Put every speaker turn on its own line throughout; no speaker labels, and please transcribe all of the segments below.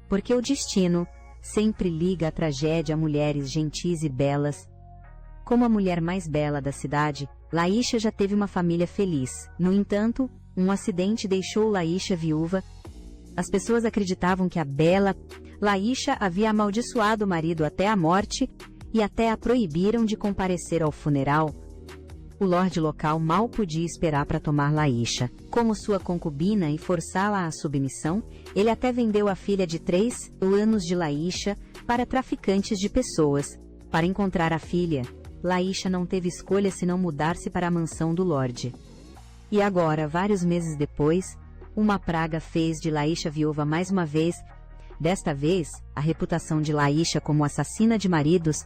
porque o destino sempre liga a tragédia a mulheres gentis e belas. Como a mulher mais bela da cidade, Laícha já teve uma família feliz. No entanto, um acidente deixou Laícha viúva. As pessoas acreditavam que a bela Laícha havia amaldiçoado o marido até a morte e até a proibiram de comparecer ao funeral. O lorde local mal podia esperar para tomar Laícha como sua concubina e forçá-la à submissão. Ele até vendeu a filha de 3 anos de Laícha para traficantes de pessoas. Para encontrar a filha, Laícha não teve escolha senão mudar-se para a mansão do lorde. E agora, vários meses depois, uma praga fez de Laícha viúva mais uma vez. Desta vez, a reputação de Laícha como assassina de maridos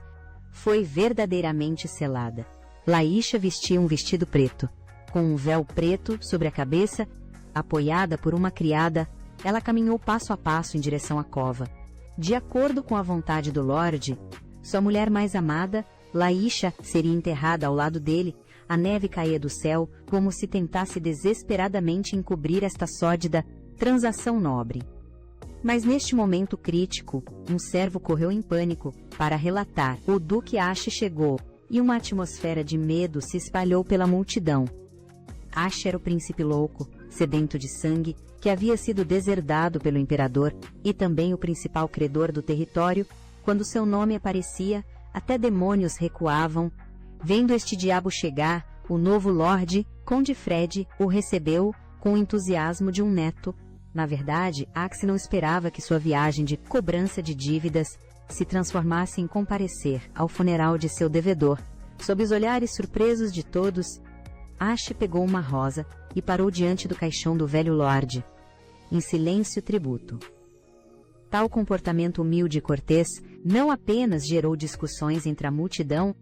foi verdadeiramente selada. Laícha vestia um vestido preto, com um véu preto sobre a cabeça. Apoiada por uma criada, ela caminhou passo a passo em direção à cova. De acordo com a vontade do lorde, sua mulher mais amada, Laícha, seria enterrada ao lado dele. A neve caía do céu, como se tentasse desesperadamente encobrir esta sórdida transação nobre. Mas neste momento crítico, um servo correu em pânico para relatar: o Duque Ashe chegou, e uma atmosfera de medo se espalhou pela multidão. Ashe era o príncipe louco, sedento de sangue, que havia sido deserdado pelo imperador, e também o principal credor do território. Quando seu nome aparecia, até demônios recuavam. Vendo este diabo chegar, o novo Lorde, Conde Fred, o recebeu com o entusiasmo de um neto. Na verdade, Axe não esperava que sua viagem de cobrança de dívidas se transformasse em comparecer ao funeral de seu devedor. Sob os olhares surpresos de todos, Ashe pegou uma rosa e parou diante do caixão do velho Lorde. Em silêncio tributo. Tal comportamento humilde e cortês não apenas gerou discussões entre a multidão.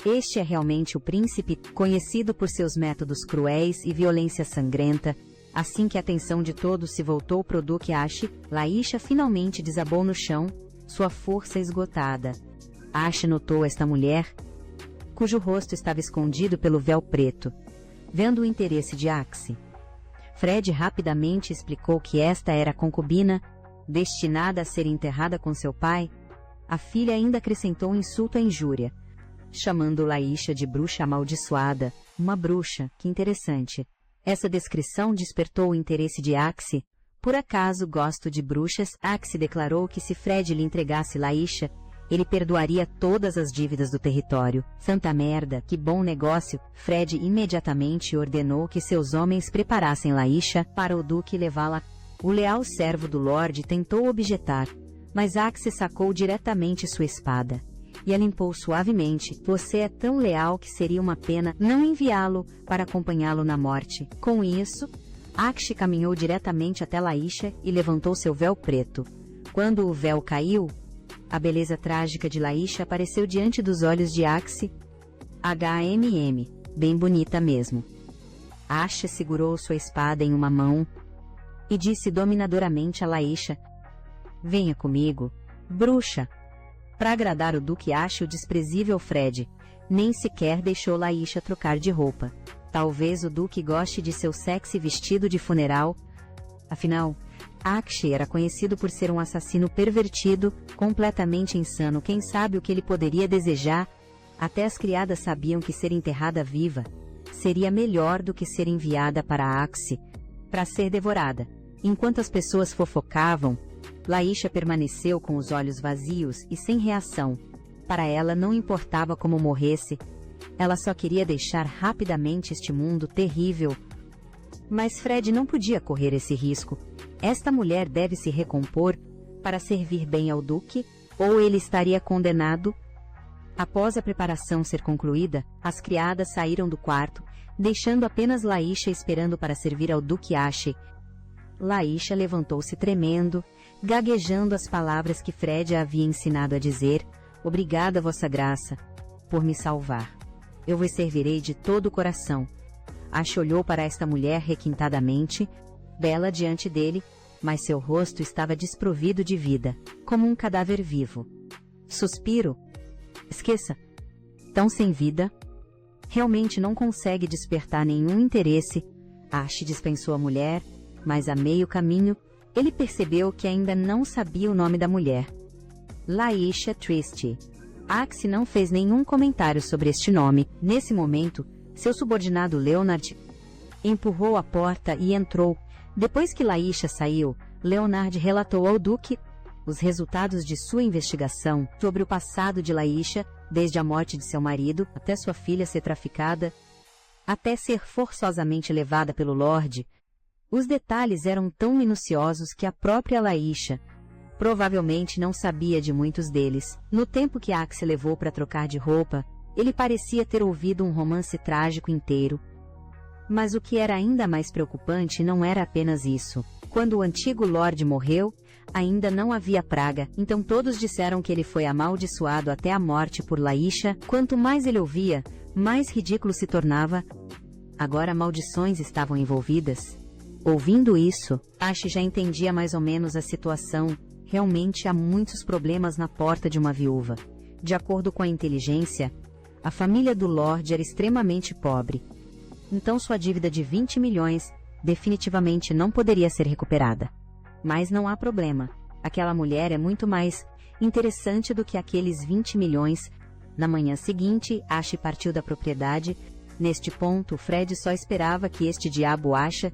Este é realmente o príncipe, conhecido por seus métodos cruéis e violência sangrenta. Assim que a atenção de todos se voltou para o Duque Ashe, Laícha finalmente desabou no chão, sua força esgotada. Ashe notou esta mulher, cujo rosto estava escondido pelo véu preto. Vendo o interesse de Axe, Fred rapidamente explicou que esta era a concubina, destinada a ser enterrada com seu pai. A filha ainda acrescentou um insulto à injúria, chamando Laícha de bruxa amaldiçoada. Uma bruxa, que interessante. Essa descrição despertou o interesse de Axe. Por acaso gosto de bruxas? Axe declarou que se Fred lhe entregasse Laícha, ele perdoaria todas as dívidas do território. Santa merda, que bom negócio! Fred imediatamente ordenou que seus homens preparassem Laícha para o duque levá-la. O leal servo do Lorde tentou objetar, mas Axe sacou diretamente sua espada e a limpou suavemente. Você é tão leal que seria uma pena não enviá-lo para acompanhá-lo na morte. Com isso, Axe caminhou diretamente até Laícha e levantou seu véu preto. Quando o véu caiu, a beleza trágica de Laícha apareceu diante dos olhos de Axe. Bem bonita mesmo. Ashe segurou sua espada em uma mão e disse dominadoramente a Laícha: venha comigo, bruxa. Para agradar o Duque Ashe, o desprezível Fred nem sequer deixou Laícha trocar de roupa. Talvez o Duque goste de seu sexy vestido de funeral. Afinal, Axe era conhecido por ser um assassino pervertido, completamente insano. Quem sabe o que ele poderia desejar? Até as criadas sabiam que ser enterrada viva seria melhor do que ser enviada para Axe para ser devorada. Enquanto as pessoas fofocavam, Laícha permaneceu com os olhos vazios e sem reação. Para ela não importava como morresse, ela só queria deixar rapidamente este mundo terrível. Mas Fred não podia correr esse risco. Esta mulher deve se recompor para servir bem ao Duque, ou ele estaria condenado. Após a preparação ser concluída, as criadas saíram do quarto, deixando apenas Laícha esperando para servir ao Duque Ashe. Laícha levantou-se tremendo, gaguejando as palavras que Fred a havia ensinado a dizer: obrigada, Vossa Graça, por me salvar. Eu vos servirei de todo o coração. Ashe olhou para esta mulher requintadamente, bela diante dele, mas seu rosto estava desprovido de vida, como um cadáver vivo. Suspiro. Esqueça. Tão sem vida. Realmente não consegue despertar nenhum interesse. Ashe dispensou a mulher, mas a meio caminho, ele percebeu que ainda não sabia o nome da mulher. Laisha Triste. Axie não fez nenhum comentário sobre este nome. Nesse momento, seu subordinado Leonard empurrou a porta e entrou. Depois que Laisha saiu, Leonard relatou ao Duque os resultados de sua investigação sobre o passado de Laisha, desde a morte de seu marido, até sua filha ser traficada, até ser forçosamente levada pelo Lorde. Os detalhes eram tão minuciosos que a própria Laisha provavelmente não sabia de muitos deles. No tempo que Axie levou para trocar de roupa, ele parecia ter ouvido um romance trágico inteiro. Mas o que era ainda mais preocupante não era apenas isso. Quando o antigo Lorde morreu, ainda não havia praga, então todos disseram que ele foi amaldiçoado até a morte por Laisha. Quanto mais ele ouvia, mais ridículo se tornava. Agora maldições estavam envolvidas. Ouvindo isso, Axie já entendia mais ou menos a situação. Realmente há muitos problemas na porta de uma viúva. De acordo com a inteligência, a família do Lorde era extremamente pobre. Então sua dívida de 20 milhões definitivamente não poderia ser recuperada. Mas não há problema. Aquela mulher é muito mais interessante do que aqueles 20 milhões. Na manhã seguinte, Axie partiu da propriedade. Neste ponto, Fred só esperava que este diabo Asha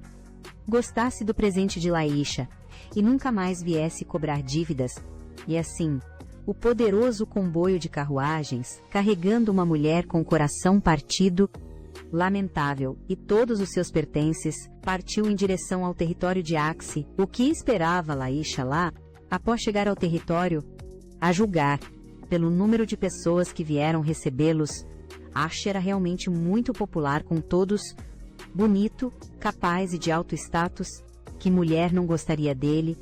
gostasse do presente de Laisha e nunca mais viesse cobrar dívidas. E assim, o poderoso comboio de carruagens, carregando uma mulher com o coração partido, lamentável, e todos os seus pertences, partiu em direção ao território de Axie. O que esperava Laisha lá, após chegar ao território? A julgar pelo número de pessoas que vieram recebê-los, Axie era realmente muito popular com todos, bonito, capaz e de alto status. Que mulher não gostaria dele?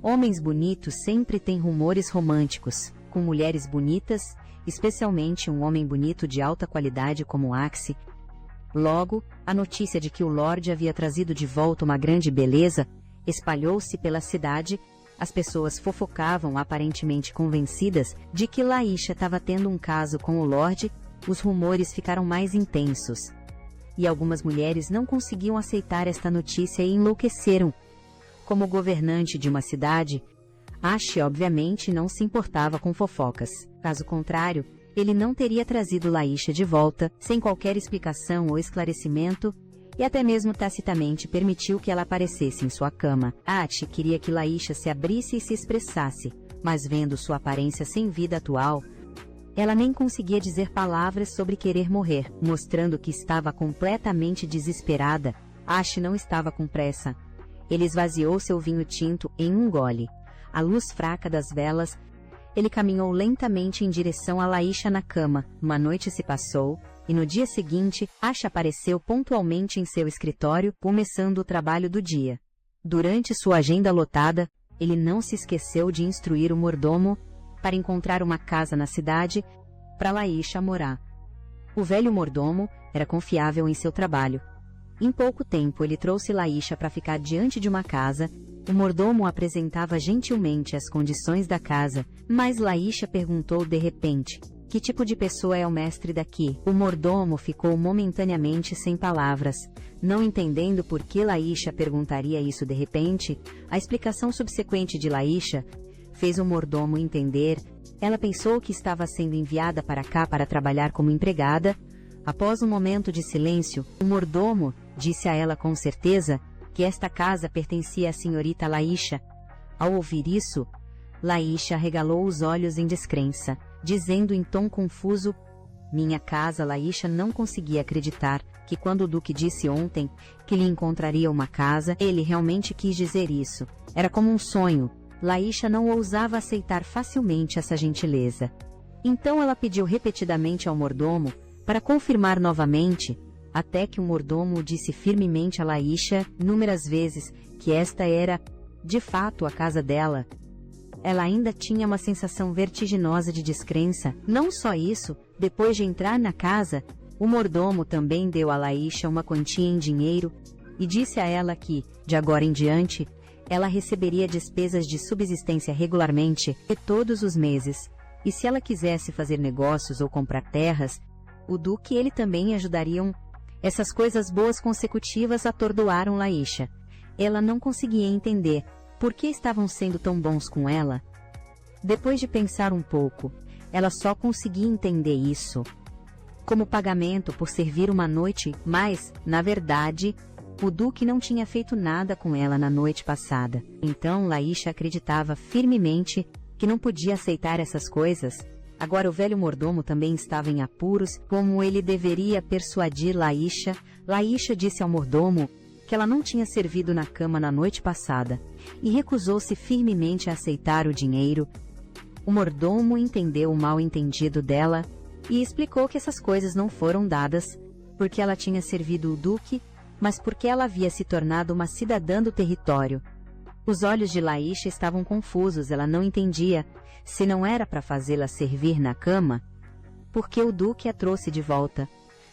Homens bonitos sempre têm rumores românticos, com mulheres bonitas, especialmente um homem bonito de alta qualidade como Axie. Logo, a notícia de que o Lorde havia trazido de volta uma grande beleza espalhou-se pela cidade. As pessoas fofocavam, aparentemente convencidas de que Laisha estava tendo um caso com o Lorde. Os rumores ficaram mais intensos. E algumas mulheres não conseguiam aceitar esta notícia e enlouqueceram. Como governante de uma cidade, Axie obviamente não se importava com fofocas. Caso contrário, ele não teria trazido Laisha de volta, sem qualquer explicação ou esclarecimento, e até mesmo tacitamente permitiu que ela aparecesse em sua cama. Axie queria que Laisha se abrisse e se expressasse, mas vendo sua aparência sem vida atual, ela nem conseguia dizer palavras sobre querer morrer, mostrando que estava completamente desesperada. Axie não estava com pressa. Ele esvaziou seu vinho tinto em um gole. À luz fraca das velas, ele caminhou lentamente em direção a Laisha na cama. Uma noite se passou, e no dia seguinte, Axie apareceu pontualmente em seu escritório, começando o trabalho do dia. Durante sua agenda lotada, ele não se esqueceu de instruir o mordomo para encontrar uma casa na cidade para Laisha morar. O velho mordomo era confiável em seu trabalho. Em pouco tempo ele trouxe Laisha para ficar diante de uma casa. O mordomo apresentava gentilmente as condições da casa, mas Laisha perguntou de repente: que tipo de pessoa é o mestre daqui? O mordomo ficou momentaneamente sem palavras, não entendendo por que Laisha perguntaria isso de repente. A explicação subsequente de Laisha fez o mordomo entender. Ela pensou que estava sendo enviada para cá para trabalhar como empregada. Após um momento de silêncio, o mordomo disse a ela com certeza que esta casa pertencia à senhorita Laisha. Ao ouvir isso, Laisha arregalou os olhos em descrença, dizendo em tom confuso: minha casa. Laisha não conseguia acreditar que quando o Duque disse ontem que lhe encontraria uma casa, ele realmente quis dizer isso. Era como um sonho. Laisha não ousava aceitar facilmente essa gentileza. Então ela pediu repetidamente ao mordomo para confirmar novamente, até que o mordomo disse firmemente a Laisha, inúmeras vezes, que esta era, de fato, a casa dela. Ela ainda tinha uma sensação vertiginosa de descrença. Não só isso, depois de entrar na casa, o mordomo também deu a Laisha uma quantia em dinheiro e disse a ela que, de agora em diante, ela receberia despesas de subsistência regularmente e todos os meses. E se ela quisesse fazer negócios ou comprar terras, o Duque e ele também ajudariam. Essas coisas boas consecutivas atordoaram Laisha. Ela não conseguia entender Por que estavam sendo tão bons com ela? Depois de pensar um pouco, ela só conseguia entender isso como pagamento por servir uma noite, mas, na verdade, o Duque não tinha feito nada com ela na noite passada. Então Laísha acreditava firmemente que não podia aceitar essas coisas. Agora o velho mordomo também estava em apuros, como ele deveria persuadir Laísha. Laísha disse ao mordomo que ela não tinha servido na cama na noite passada, e recusou-se firmemente a aceitar o dinheiro. O mordomo entendeu o mal-entendido dela e explicou que essas coisas não foram dadas porque ela tinha servido o Duque, mas porque ela havia se tornado uma cidadã do território. Os olhos de Laísha estavam confusos, ela não entendia se não era para fazê-la servir na cama, porque o Duque a trouxe de volta.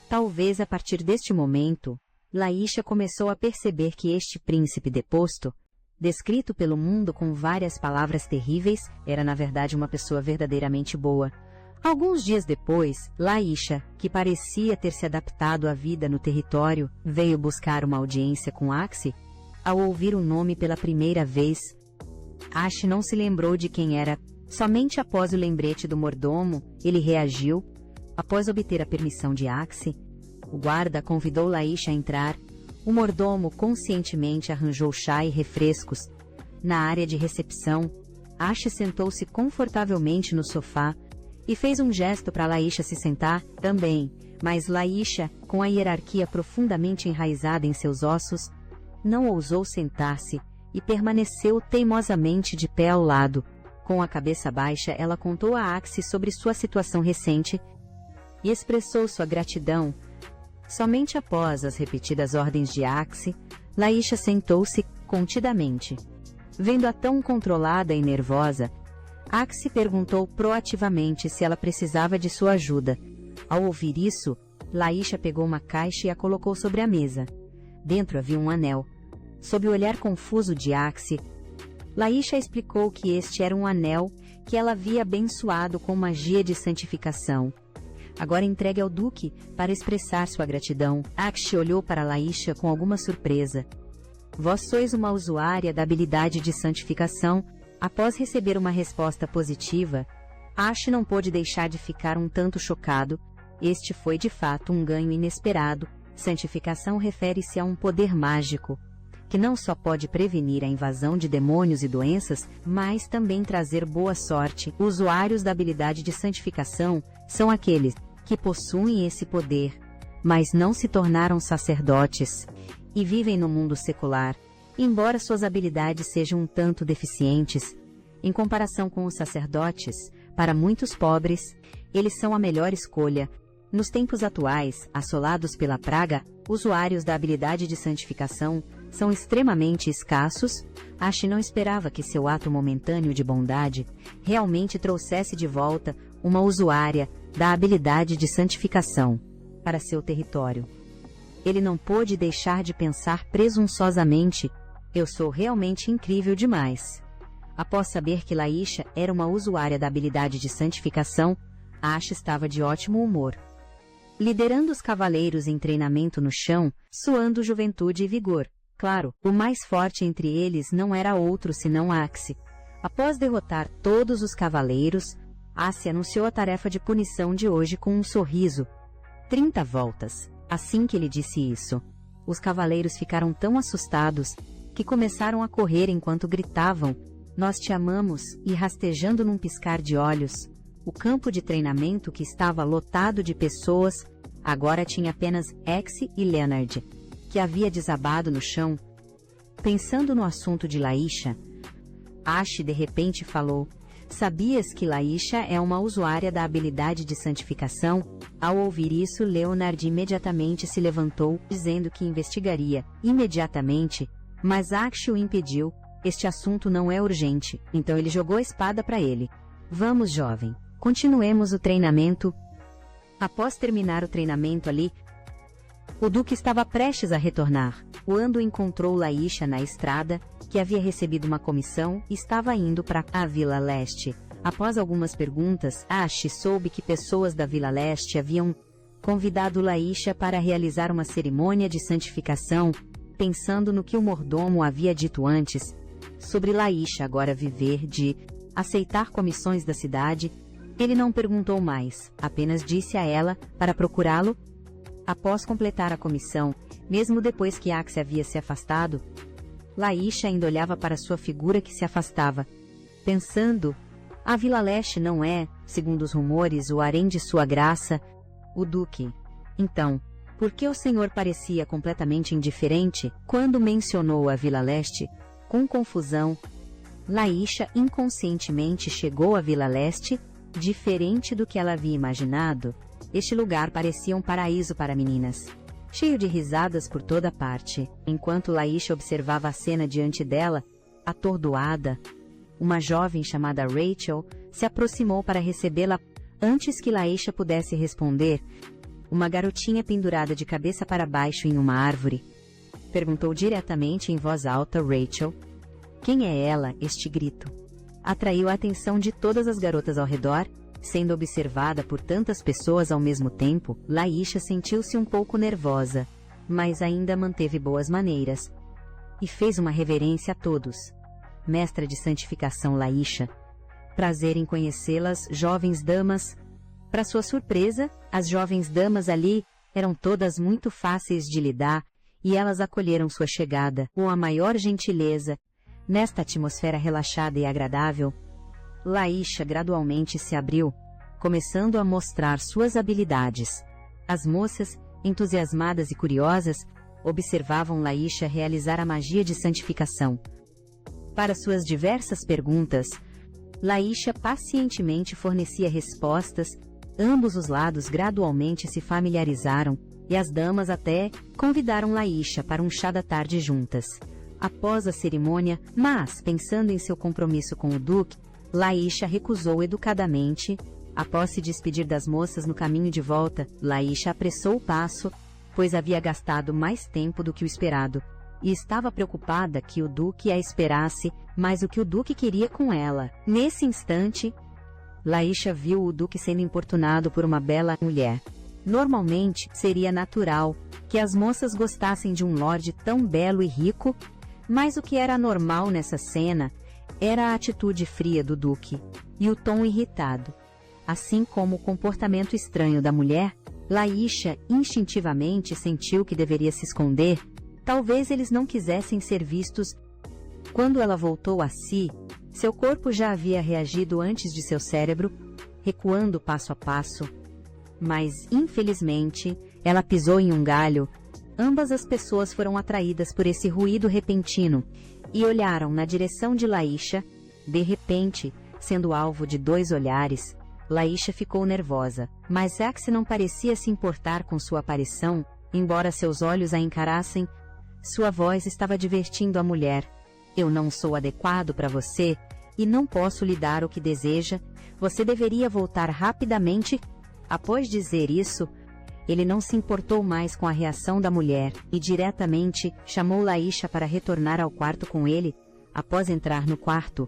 Talvez a partir deste momento, Laísha começou a perceber que este príncipe deposto, descrito pelo mundo com várias palavras terríveis, era na verdade uma pessoa verdadeiramente boa. Alguns dias depois, Laísha, que parecia ter se adaptado à vida no território, veio buscar uma audiência com Axi. Ao ouvir o nome pela primeira vez, Axi não se lembrou de quem era. Somente após o lembrete do mordomo, ele reagiu. Após obter a permissão de Axi, o guarda convidou Laísha a entrar. O mordomo conscientemente arranjou chá e refrescos. Na área de recepção, Axi sentou-se confortavelmente no sofá e fez um gesto para Laísha se sentar também, mas Laísha, com a hierarquia profundamente enraizada em seus ossos, não ousou sentar-se e permaneceu teimosamente de pé ao lado. Com a cabeça baixa, ela contou a Axi sobre sua situação recente e expressou sua gratidão. Somente após as repetidas ordens de Axi, Laísha sentou-se contidamente. Vendo-a tão controlada e nervosa, Axi perguntou proativamente se ela precisava de sua ajuda. Ao ouvir isso, Laísha pegou uma caixa e a colocou sobre a mesa. Dentro havia um anel. Sob o olhar confuso de Axi, Laísha explicou que este era um anel que ela havia abençoado com magia de santificação. Agora entregue ao Duque para expressar sua gratidão. Axi olhou para Laísha com alguma surpresa. Vós sois uma usuária da habilidade de santificação. Após receber uma resposta positiva, Axi não pôde deixar de ficar um tanto chocado. Este foi de fato um ganho inesperado. Santificação refere-se a um poder mágico, que não só pode prevenir a invasão de demônios e doenças, mas também trazer boa sorte. Usuários da habilidade de santificação são aqueles que possuem esse poder, mas não se tornaram sacerdotes e vivem no mundo secular. Embora suas habilidades sejam um tanto deficientes, em comparação com os sacerdotes, para muitos pobres, eles são a melhor escolha. Nos tempos atuais, assolados pela praga, usuários da habilidade de santificação são extremamente escassos. Axi não esperava que seu ato momentâneo de bondade realmente trouxesse de volta uma usuária da habilidade de santificação para seu território. Ele não pôde deixar de pensar presunçosamente: eu sou realmente incrível demais. Após saber que Laísha era uma usuária da habilidade de santificação, Axi estava de ótimo humor. Liderando os cavaleiros em treinamento no chão, suando juventude e vigor. Claro, o mais forte entre eles não era outro senão Axi. Após derrotar todos os cavaleiros, Axi anunciou a tarefa de punição de hoje com um sorriso. 30 voltas. Assim que ele disse isso, os cavaleiros ficaram tão assustados que começaram a correr enquanto gritavam: "Nós te amamos", e rastejando num piscar de olhos, o campo de treinamento, que estava lotado de pessoas, agora tinha apenas Axi e Leonard, que havia desabado no chão. Pensando no assunto de Laísha, Axi de repente falou: "Sabias que Laísha é uma usuária da habilidade de santificação?" Ao ouvir isso, Leonard imediatamente se levantou, dizendo que investigaria imediatamente, mas Axi o impediu. Este assunto não é urgente, então ele jogou a espada para ele. "Vamos, jovem, continuemos o treinamento." Após terminar o treinamento ali, o Duque estava prestes a retornar. Quando encontrou Laísha na estrada, que havia recebido uma comissão e estava indo para a Vila Leste. Após algumas perguntas, Axi soube que pessoas da Vila Leste haviam convidado Laísha para realizar uma cerimônia de santificação. Pensando no que o mordomo havia dito antes, sobre Laícha agora viver de aceitar comissões da cidade, ele não perguntou mais, apenas disse a ela para procurá-lo. Após completar a comissão, mesmo depois que Axie havia se afastado, Laícha ainda olhava para sua figura que se afastava, pensando: a Vila Leste não é, segundo os rumores, o harém de sua graça, o Duque. Então, por que o senhor parecia completamente indiferente quando mencionou a Vila Leste? Com confusão, Laícha inconscientemente chegou à Vila Leste. Diferente do que ela havia imaginado, este lugar parecia um paraíso para meninas, cheio de risadas por toda parte. Enquanto Laícha observava a cena diante dela, atordoada, uma jovem chamada Rachel se aproximou para recebê-la. Antes que Laícha pudesse responder, uma garotinha pendurada de cabeça para baixo em uma árvore perguntou diretamente em voz alta: Rachel, quem é ela? Este grito atraiu a atenção de todas as garotas ao redor. Sendo observada por tantas pessoas ao mesmo tempo, Laícha sentiu-se um pouco nervosa, mas ainda manteve boas maneiras e fez uma reverência a todos. Mestra de santificação Laícha, prazer em conhecê-las, jovens damas. Para sua surpresa, as jovens damas ali eram todas muito fáceis de lidar e elas acolheram sua chegada com a maior gentileza. Nesta atmosfera relaxada e agradável, Laícha gradualmente se abriu, começando a mostrar suas habilidades. As moças, entusiasmadas e curiosas, observavam Laícha realizar a magia de santificação. Para suas diversas perguntas, Laícha pacientemente fornecia respostas. Ambos os lados gradualmente se familiarizaram, e as damas até convidaram Laícha para um chá da tarde juntas. Após a cerimônia, mas pensando em seu compromisso com o Duque, Laícha recusou educadamente. Após se despedir das moças no caminho de volta, Laícha apressou o passo, pois havia gastado mais tempo do que o esperado, e estava preocupada que o Duque a esperasse mais do que o Duque queria com ela. Nesse instante, Laícha viu o Duque sendo importunado por uma bela mulher. Normalmente, seria natural que as moças gostassem de um lorde tão belo e rico, mas o que era anormal nessa cena era a atitude fria do Duque e o tom irritado. Assim como o comportamento estranho da mulher, Laícha instintivamente sentiu que deveria se esconder. Talvez eles não quisessem ser vistos. Quando ela voltou a si, seu corpo já havia reagido antes de seu cérebro, recuando passo a passo. Mas, infelizmente, ela pisou em um galho. Ambas as pessoas foram atraídas por esse ruído repentino e olharam na direção de Laícha. De repente, sendo alvo de dois olhares, Laícha ficou nervosa, mas Axie não parecia se importar com sua aparição, embora seus olhos a encarassem. Sua voz estava divertindo a mulher. Eu não sou adequado para você e não posso lhe dar o que deseja. Você deveria voltar rapidamente. Após dizer isso, ele não se importou mais com a reação da mulher e diretamente chamou Laícha para retornar ao quarto com ele. Após entrar no quarto,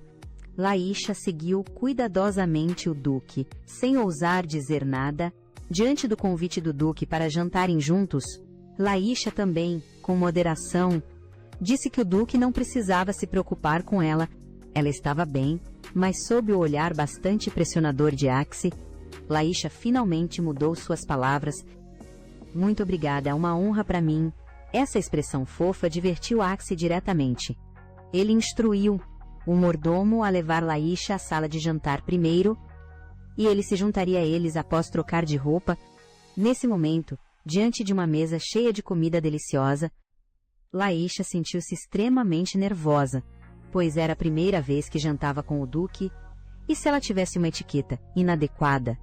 Laícha seguiu cuidadosamente o Duque, sem ousar dizer nada. Diante do convite do Duque para jantarem juntos, Laícha também, com moderação, disse que o Duque não precisava se preocupar com ela. Ela estava bem, mas sob o olhar bastante pressionador de Axie, Laícha finalmente mudou suas palavras. Muito obrigada, é uma honra para mim. Essa expressão fofa divertiu Axie diretamente. Ele instruiu o mordomo a levar Laícha à sala de jantar primeiro, e ele se juntaria a eles após trocar de roupa. Nesse momento, diante de uma mesa cheia de comida deliciosa, Laícha sentiu-se extremamente nervosa, pois era a primeira vez que jantava com o Duque, e se ela tivesse uma etiqueta inadequada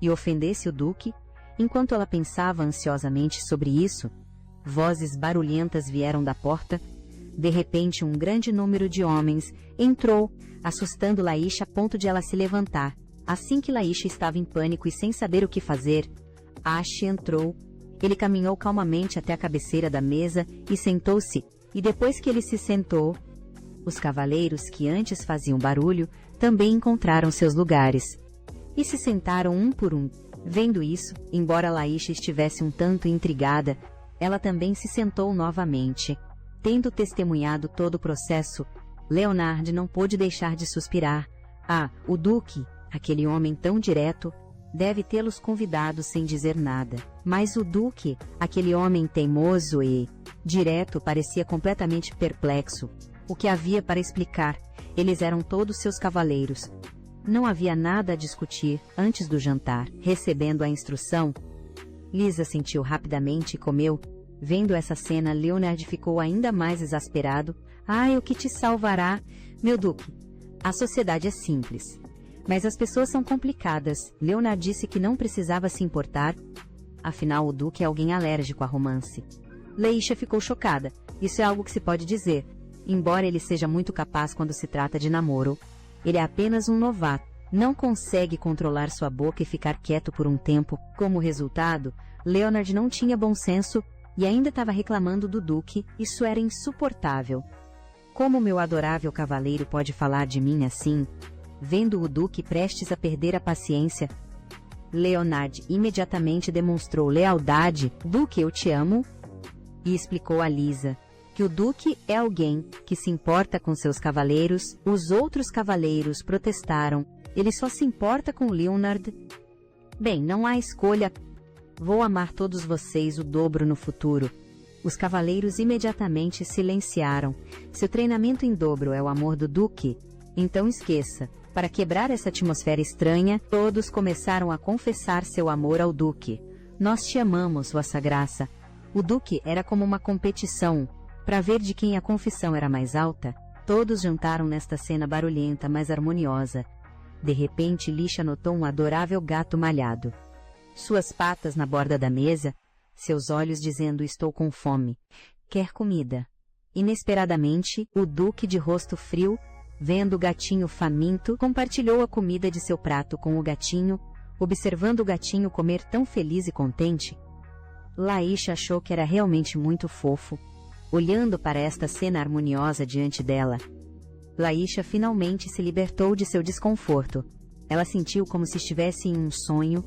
e ofendesse o Duque? Enquanto ela pensava ansiosamente sobre isso, vozes barulhentas vieram da porta. De repente, um grande número de homens entrou, assustando Laícha a ponto de ela se levantar. Assim que Laícha estava em pânico e sem saber o que fazer, Axie entrou. Ele caminhou calmamente até a cabeceira da mesa e sentou-se, e depois que ele se sentou, os cavaleiros que antes faziam barulho também encontraram seus lugares e se sentaram um por um. Vendo isso, embora Laícha estivesse um tanto intrigada, ela também se sentou novamente. Tendo testemunhado todo o processo, Leonard não pôde deixar de suspirar. Ah, o Duque, aquele homem tão direto, deve tê-los convidado sem dizer nada. Mas o Duque, aquele homem teimoso e direto, parecia completamente perplexo. O que havia para explicar? Eles eram todos seus cavaleiros. Não havia nada a discutir. Antes do jantar, recebendo a instrução, Lisa sentiu rapidamente e comeu. Vendo essa cena, Leonard ficou ainda mais exasperado. Ai, o que te salvará, meu Duque? A sociedade é simples, mas as pessoas são complicadas. Leonard disse que não precisava se importar. Afinal, o Duque é alguém alérgico a romance. Laísha ficou chocada. Isso é algo que se pode dizer. Embora ele seja muito capaz quando se trata de namoro, ele é apenas um novato. Não consegue controlar sua boca e ficar quieto por um tempo. Como resultado, Leonard não tinha bom senso e ainda estava reclamando do Duque. Isso era insuportável. Como meu adorável cavaleiro pode falar de mim assim? Vendo o Duque prestes a perder a paciência, Leonard imediatamente demonstrou lealdade. Duque, eu te amo. E explicou a Lisa que o Duque é alguém que se importa com seus cavaleiros. Os outros cavaleiros protestaram. Ele só se importa com Leonard. Bem, não há escolha. Vou amar todos vocês o dobro no futuro. Os cavaleiros imediatamente silenciaram. Seu treinamento em dobro é o amor do Duque? Então esqueça. Para quebrar essa atmosfera estranha, todos começaram a confessar seu amor ao Duque. Nós te amamos, Vossa Graça. O Duque era como uma competição. Para ver de quem a confissão era mais alta, todos jantaram nesta cena barulhenta, mas harmoniosa. De repente, Lisha notou um adorável gato malhado. Suas patas na borda da mesa, seus olhos dizendo: estou com fome. Quer comida? Inesperadamente, o Duque, de rosto frio, vendo o gatinho faminto, compartilhou a comida de seu prato com o gatinho. Observando o gatinho comer tão feliz e contente, Laísha achou que era realmente muito fofo. Olhando para esta cena harmoniosa diante dela, Laísha finalmente se libertou de seu desconforto. Ela sentiu como se estivesse em um sonho.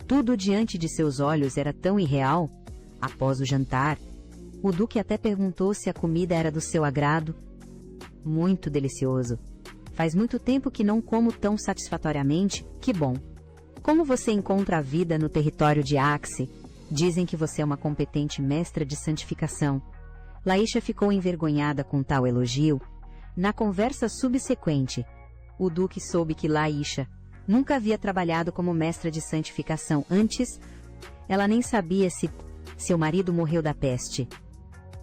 Tudo diante de seus olhos era tão irreal. Após o jantar, o Duque até perguntou se a comida era do seu agrado. Muito delicioso. Faz muito tempo que não como tão satisfatoriamente. Que bom. Como você encontra a vida no território de Axe? Dizem que você é uma competente mestra de santificação. Laísha ficou envergonhada com tal elogio. Na conversa subsequente, o Duque soube que Laísha nunca havia trabalhado como mestra de santificação. Antes, ela nem sabia se seu marido morreu da peste.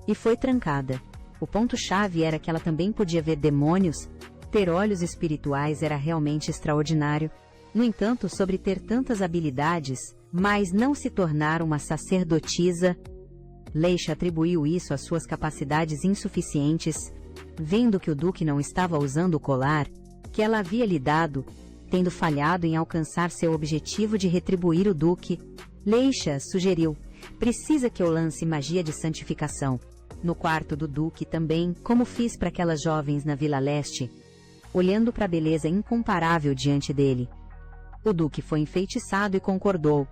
E foi trancada. O ponto-chave era que ela também podia ver demônios. Ter olhos espirituais era realmente extraordinário. No entanto, sobre ter tantas habilidades, mas não se tornar uma sacerdotisa, Laísha atribuiu isso às suas capacidades insuficientes. Vendo que o Duque não estava usando o colar que ela havia lhe dado, tendo falhado em alcançar seu objetivo de retribuir o Duque, Laísha sugeriu: precisa que eu lance magia de santificação no quarto do Duque também, como fiz para aquelas jovens na Vila Leste. Olhando para a beleza incomparável diante dele, o Duque foi enfeitiçado e concordou.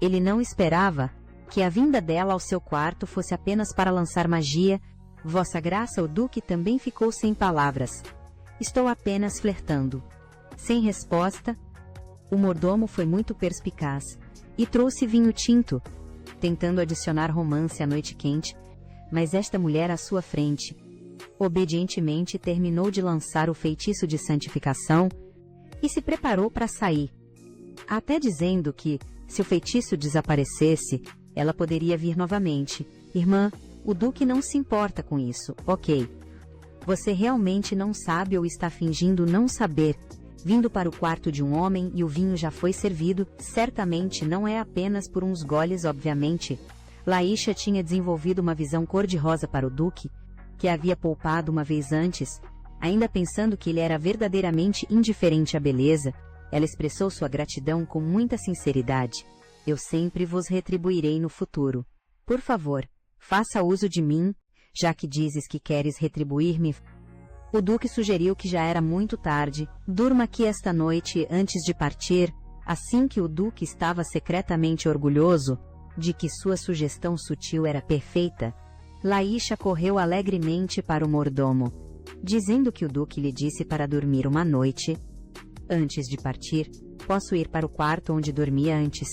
Ele não esperava que a vinda dela ao seu quarto fosse apenas para lançar magia. Vossa Graça, o Duque também ficou sem palavras. Estou apenas flertando. Sem resposta, o mordomo foi muito perspicaz e trouxe vinho tinto, tentando adicionar romance à noite quente, mas esta mulher à sua frente obedientemente terminou de lançar o feitiço de santificação e se preparou para sair, até dizendo que, se o feitiço desaparecesse, ela poderia vir novamente. Irmã, o Duque não se importa com isso, ok? Você realmente não sabe ou está fingindo não saber. Vindo para o quarto de um homem e o vinho já foi servido, certamente não é apenas por uns goles, obviamente. Laísha tinha desenvolvido uma visão cor-de-rosa para o Duque, que havia poupado uma vez antes. Ainda pensando que ele era verdadeiramente indiferente à beleza, ela expressou sua gratidão com muita sinceridade. Eu sempre vos retribuirei no futuro. Por favor, faça uso de mim, já que dizes que queres retribuir-me. O Duque sugeriu que já era muito tarde. Durma aqui esta noite antes de partir. Assim que o Duque estava secretamente orgulhoso de que sua sugestão sutil era perfeita, Laísha correu alegremente para o mordomo. dizendo que o duque lhe disse para dormir uma noite. Antes de partir, posso ir para o quarto onde dormia antes.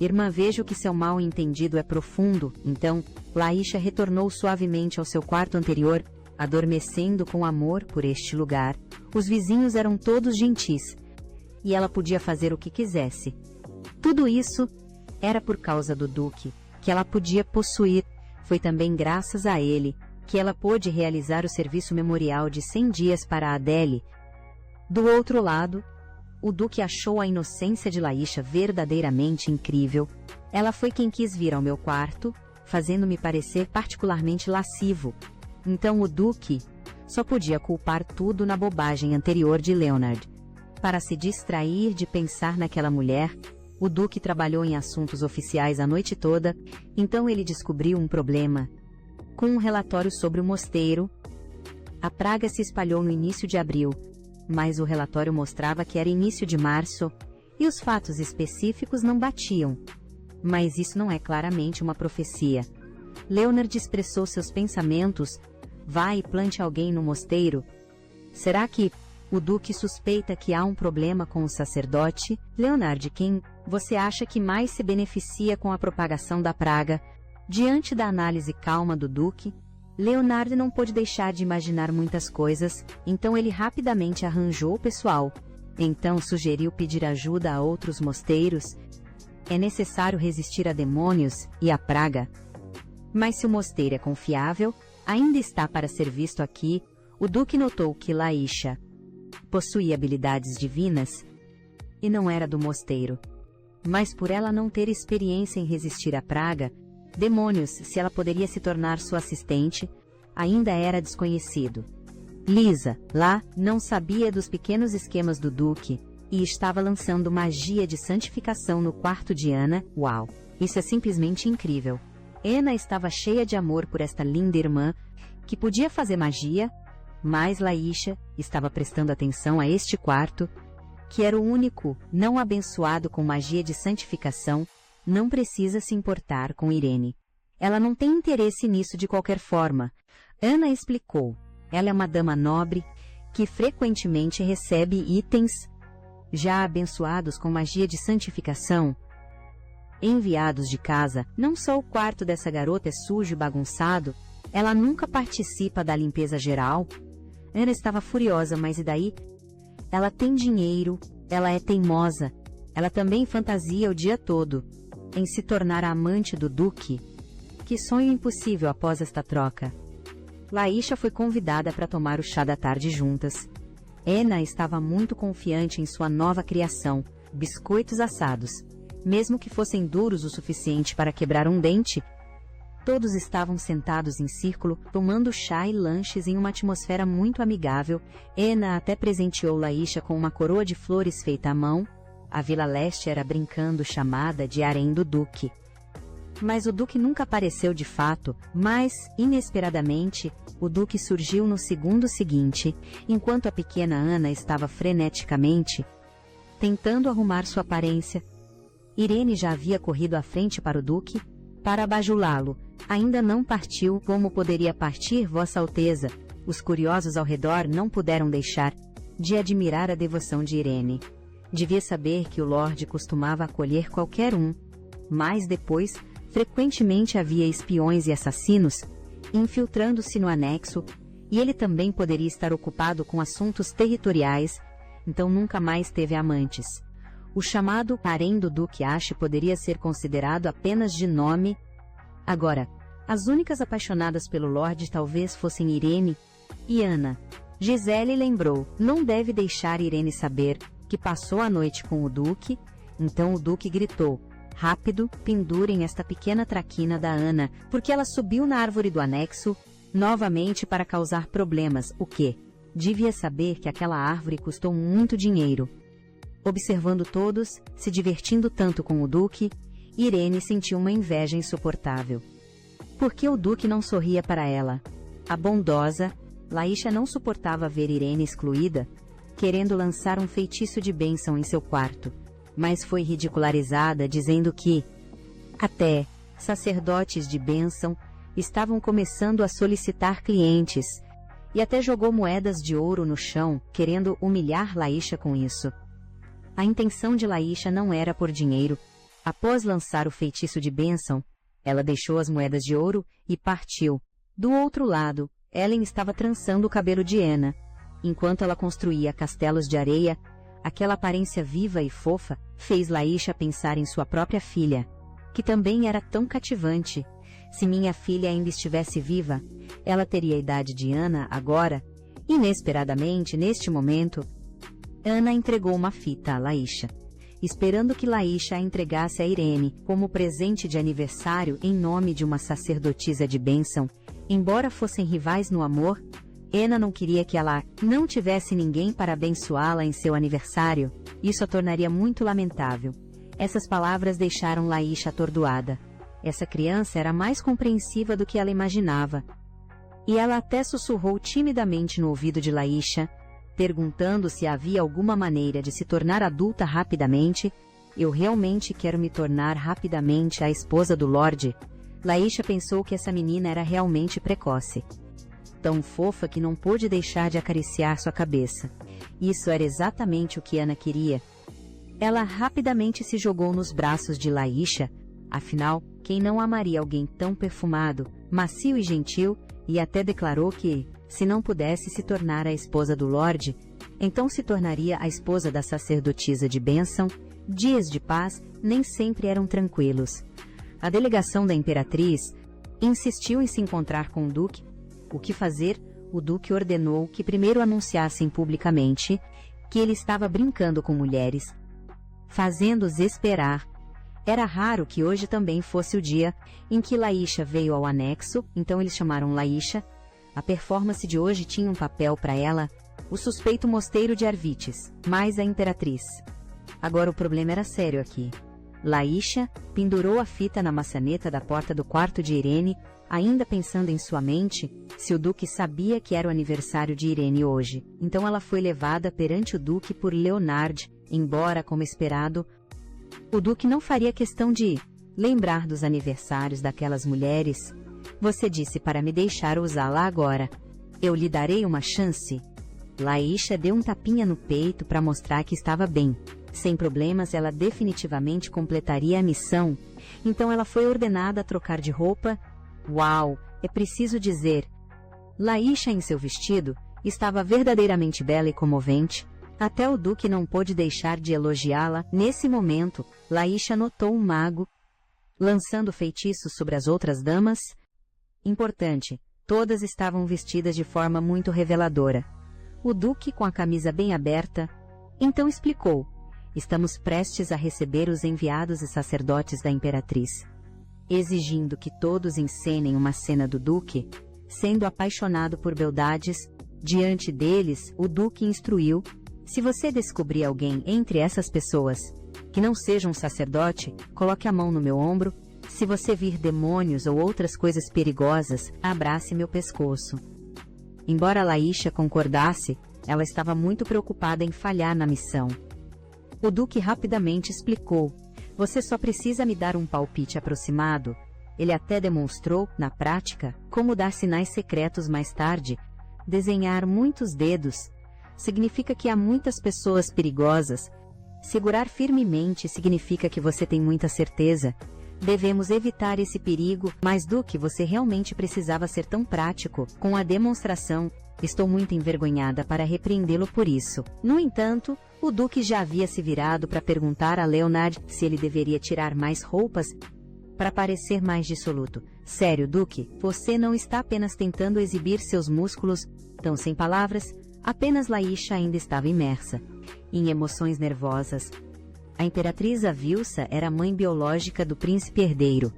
Irmã, vejo que seu mal-entendido é profundo, então, Laísha retornou suavemente ao seu quarto anterior, adormecendo com amor por este lugar. Os vizinhos eram todos gentis, e ela podia fazer o que quisesse. Tudo isso era por causa do duque, que ela podia possuir. Foi também graças a ele que ela pôde realizar o serviço memorial de 100 dias para Adele. Do outro lado, o duque achou a inocência de Laísha verdadeiramente incrível. Ela foi quem quis vir ao meu quarto, fazendo-me parecer particularmente lascivo. Então o duque só podia culpar tudo na bobagem anterior de Leonard. Para se distrair de pensar naquela mulher, o duque trabalhou em assuntos oficiais a noite toda, então ele descobriu um problema. Com um relatório sobre o mosteiro, a praga se espalhou no início de abril, mas o relatório mostrava que era início de março, e os fatos específicos não batiam. Mas isso não é claramente uma profecia. Leonard expressou seus pensamentos. Vá e plante alguém no mosteiro. Será que o duque suspeita que há um problema com o sacerdote? Leonard, quem você acha que mais se beneficia com a propagação da praga? Diante da análise calma do duque, Leonard não pôde deixar de imaginar muitas coisas, então ele rapidamente arranjou o pessoal. Então sugeriu pedir ajuda a outros mosteiros. É necessário resistir a demônios e a praga. Mas se o mosteiro é confiável, ainda está para ser visto aqui. O duque notou que Laísha possuía habilidades divinas e não era do mosteiro. Mas por ela não ter experiência em resistir à praga, demônios, se ela poderia se tornar sua assistente, ainda era desconhecido. Lisa, lá, não sabia dos pequenos esquemas do duque, e estava lançando magia de santificação no quarto de Anna. Uau! Isso é simplesmente incrível. Anna estava cheia de amor por esta linda irmã, que podia fazer magia, mas Laísha estava prestando atenção a este quarto, que era o único não abençoado com magia de santificação. Não precisa se importar com Irene. Ela não tem interesse nisso de qualquer forma. Anna explicou. Ela é uma dama nobre, que frequentemente recebe itens já abençoados com magia de santificação, enviados de casa. Não só o quarto dessa garota é sujo e bagunçado, ela nunca participa da limpeza geral. Anna estava furiosa, mas e daí? Ela tem dinheiro, ela é teimosa, ela também fantasia o dia todo em se tornar a amante do duque. Que sonho impossível após esta troca. Laísha foi convidada para tomar o chá da tarde juntas. Anna estava muito confiante em sua nova criação, biscoitos assados. Mesmo que fossem duros o suficiente para quebrar um dente, todos estavam sentados em círculo, tomando chá e lanches em uma atmosfera muito amigável. Anna até presenteou Laísha com uma coroa de flores feita à mão. A Vila Leste era brincando chamada de Harém do Duque. Mas o Duque nunca apareceu de fato, mas, inesperadamente, o Duque surgiu no segundo seguinte, enquanto a pequena Anna estava freneticamente tentando arrumar sua aparência. Irene já havia corrido à frente para o Duque, para bajulá-lo. Ainda não partiu, como poderia partir, Vossa Alteza? Os curiosos ao redor não puderam deixar de admirar a devoção de Irene. Devia saber que o Lorde costumava acolher qualquer um, mas depois, frequentemente havia espiões e assassinos infiltrando-se no anexo, e ele também poderia estar ocupado com assuntos territoriais, então nunca mais teve amantes. O chamado harém do Duque Ashe poderia ser considerado apenas de nome. Agora, as únicas apaixonadas pelo Lorde talvez fossem Irene e Anna. Gisele lembrou, não deve deixar Irene saber que passou a noite com o Duque. Então o Duque gritou, rápido, pendurem esta pequena traquina da Anna, porque ela subiu na árvore do anexo, novamente para causar problemas. O quê? Devia saber que aquela árvore custou muito dinheiro. Observando todos, se divertindo tanto com o Duque, Irene sentiu uma inveja insuportável. Por que o Duque não sorria para ela? A bondosa, Laísha não suportava ver Irene excluída, querendo lançar um feitiço de bênção em seu quarto, mas foi ridicularizada dizendo que até sacerdotes de bênção estavam começando a solicitar clientes. e até jogou moedas de ouro no chão, querendo humilhar Laísha com isso. A intenção de Laísha não era por dinheiro. Após lançar o feitiço de bênção, ela deixou as moedas de ouro e partiu. Do outro lado, Ellen estava trançando o cabelo de Anna. Enquanto ela construía castelos de areia, aquela aparência viva e fofa fez Laísha pensar em sua própria filha, que também era tão cativante. Se minha filha ainda estivesse viva, ela teria a idade de Anna agora. Inesperadamente, neste momento, Anna entregou uma fita a Laísha, esperando que Laísha a entregasse a Irene como presente de aniversário em nome de uma sacerdotisa de bênção. Embora fossem rivais no amor, Anna não queria que ela não tivesse ninguém para abençoá-la em seu aniversário. Isso a tornaria muito lamentável. Essas palavras deixaram Laísha atordoada. Essa criança era mais compreensiva do que ela imaginava. E ela até sussurrou timidamente no ouvido de Laísha, perguntando se havia alguma maneira de se tornar adulta rapidamente. Eu realmente quero me tornar rapidamente a esposa do Lorde. Laísha pensou que essa menina era realmente precoce. Tão fofa que não pôde deixar de acariciar sua cabeça. Isso era exatamente o que Anna queria. Ela rapidamente se jogou nos braços de Laísha. Afinal, quem não amaria alguém tão perfumado, macio e gentil, e até declarou que, se não pudesse se tornar a esposa do Lorde, então se tornaria a esposa da sacerdotisa de bênção. Dias de paz nem sempre eram tranquilos. A delegação da Imperatriz insistiu em se encontrar com o Duque. O que fazer? O Duque ordenou que primeiro anunciassem publicamente que ele estava brincando com mulheres, fazendo-os esperar. Era raro que hoje também fosse o dia em que Laísha veio ao anexo, então eles chamaram Laísha. A performance de hoje tinha um papel para ela, o suspeito mosteiro de Arvites, mais a Imperatriz. Agora o problema era sério aqui. Laísha pendurou a fita na maçaneta da porta do quarto de Irene, ainda pensando em sua mente se o Duque sabia que era o aniversário de Irene hoje. Então ela foi levada perante o Duque por Leonard, embora, como esperado, o Duque não faria questão de lembrar dos aniversários daquelas mulheres. Você disse para me deixar usá-la agora. Eu lhe darei uma chance. Laísha deu um tapinha no peito para mostrar que estava bem. Sem problemas, ela definitivamente completaria a missão. Então ela foi ordenada a trocar de roupa. Uau, é preciso dizer. Laísha em seu vestido estava verdadeiramente bela e comovente. Até o Duque não pôde deixar de elogiá-la. Nesse momento, Laísha notou um mago lançando feitiços sobre as outras damas. Importante, todas estavam vestidas de forma muito reveladora. O Duque, com a camisa bem aberta, então explicou: estamos prestes a receber os enviados e sacerdotes da Imperatriz, exigindo que todos encenem uma cena do Duque sendo apaixonado por beldades. Diante deles, o Duque instruiu: se você descobrir alguém entre essas pessoas que não seja um sacerdote, coloque a mão no meu ombro. Se você vir demônios ou outras coisas perigosas, abrace meu pescoço. Embora Laísha concordasse, ela estava muito preocupada em falhar na missão. O Duque rapidamente explicou: você só precisa me dar um palpite aproximado. Ele até demonstrou, na prática, como dar sinais secretos mais tarde. Desenhar muitos dedos significa que há muitas pessoas perigosas. Segurar firmemente significa que você tem muita certeza. Devemos evitar esse perigo. Mas Duque, você realmente precisava ser tão prático com a demonstração. Estou muito envergonhada para repreendê-lo por isso. No entanto, o Duque já havia se virado para perguntar a Leonard se ele deveria tirar mais roupas para parecer mais dissoluto. Sério, Duque, você não está apenas tentando exibir seus músculos. Então, sem palavras, apenas Laísha ainda estava imersa em emoções nervosas. A Imperatriz Avilsa era a mãe biológica do príncipe herdeiro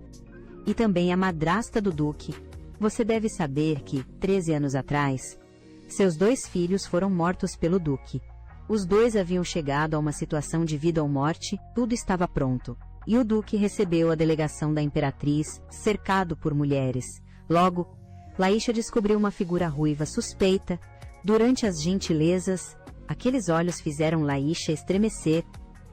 e também a madrasta do Duque. Você deve saber que, 13 anos atrás, seus 2 filhos foram mortos pelo Duque. Os 2 haviam chegado a uma situação de vida ou morte, tudo estava pronto. E o Duque recebeu a delegação da Imperatriz, cercado por mulheres. Logo, Laísha descobriu uma figura ruiva suspeita. Durante as gentilezas, aqueles olhos fizeram Laísha estremecer.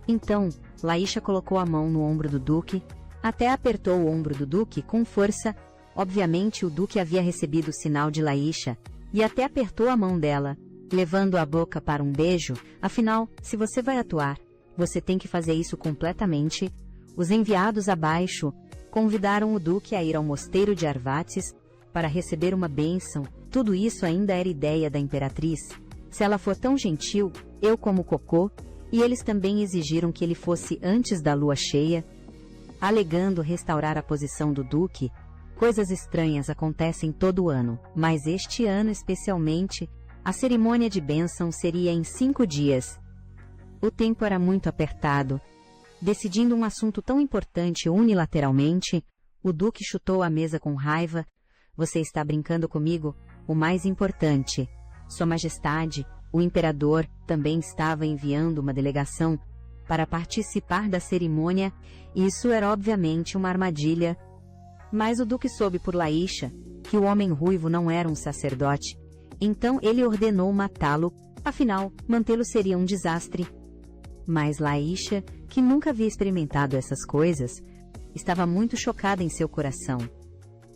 Então, Laísha colocou a mão no ombro do Duque, até apertou o ombro do Duque com força. Obviamente o Duque havia recebido o sinal de Laísha. e até apertou a mão dela, levando a boca para um beijo. Afinal, se você vai atuar, você tem que fazer isso completamente. Os enviados abaixo convidaram o duque a ir ao mosteiro de Arvates para receber uma bênção. Tudo isso ainda era ideia da imperatriz. Se ela for tão gentil, eu como cocô, e eles também exigiram que ele fosse antes da lua cheia, alegando restaurar a posição do duque. Coisas estranhas acontecem todo ano, mas este ano especialmente, a cerimônia de bênção seria em 5 dias. O tempo era muito apertado. Decidindo um assunto tão importante unilateralmente, o duque chutou a mesa com raiva. Você está brincando comigo? O mais importante. Sua Majestade, o imperador, também estava enviando uma delegação para participar da cerimônia. Isso era obviamente uma armadilha. Mas o duque soube por Laísha que o homem ruivo não era um sacerdote. Então ele ordenou matá-lo, afinal, mantê-lo seria um desastre. Mas Laísha, que nunca havia experimentado essas coisas, estava muito chocada em seu coração.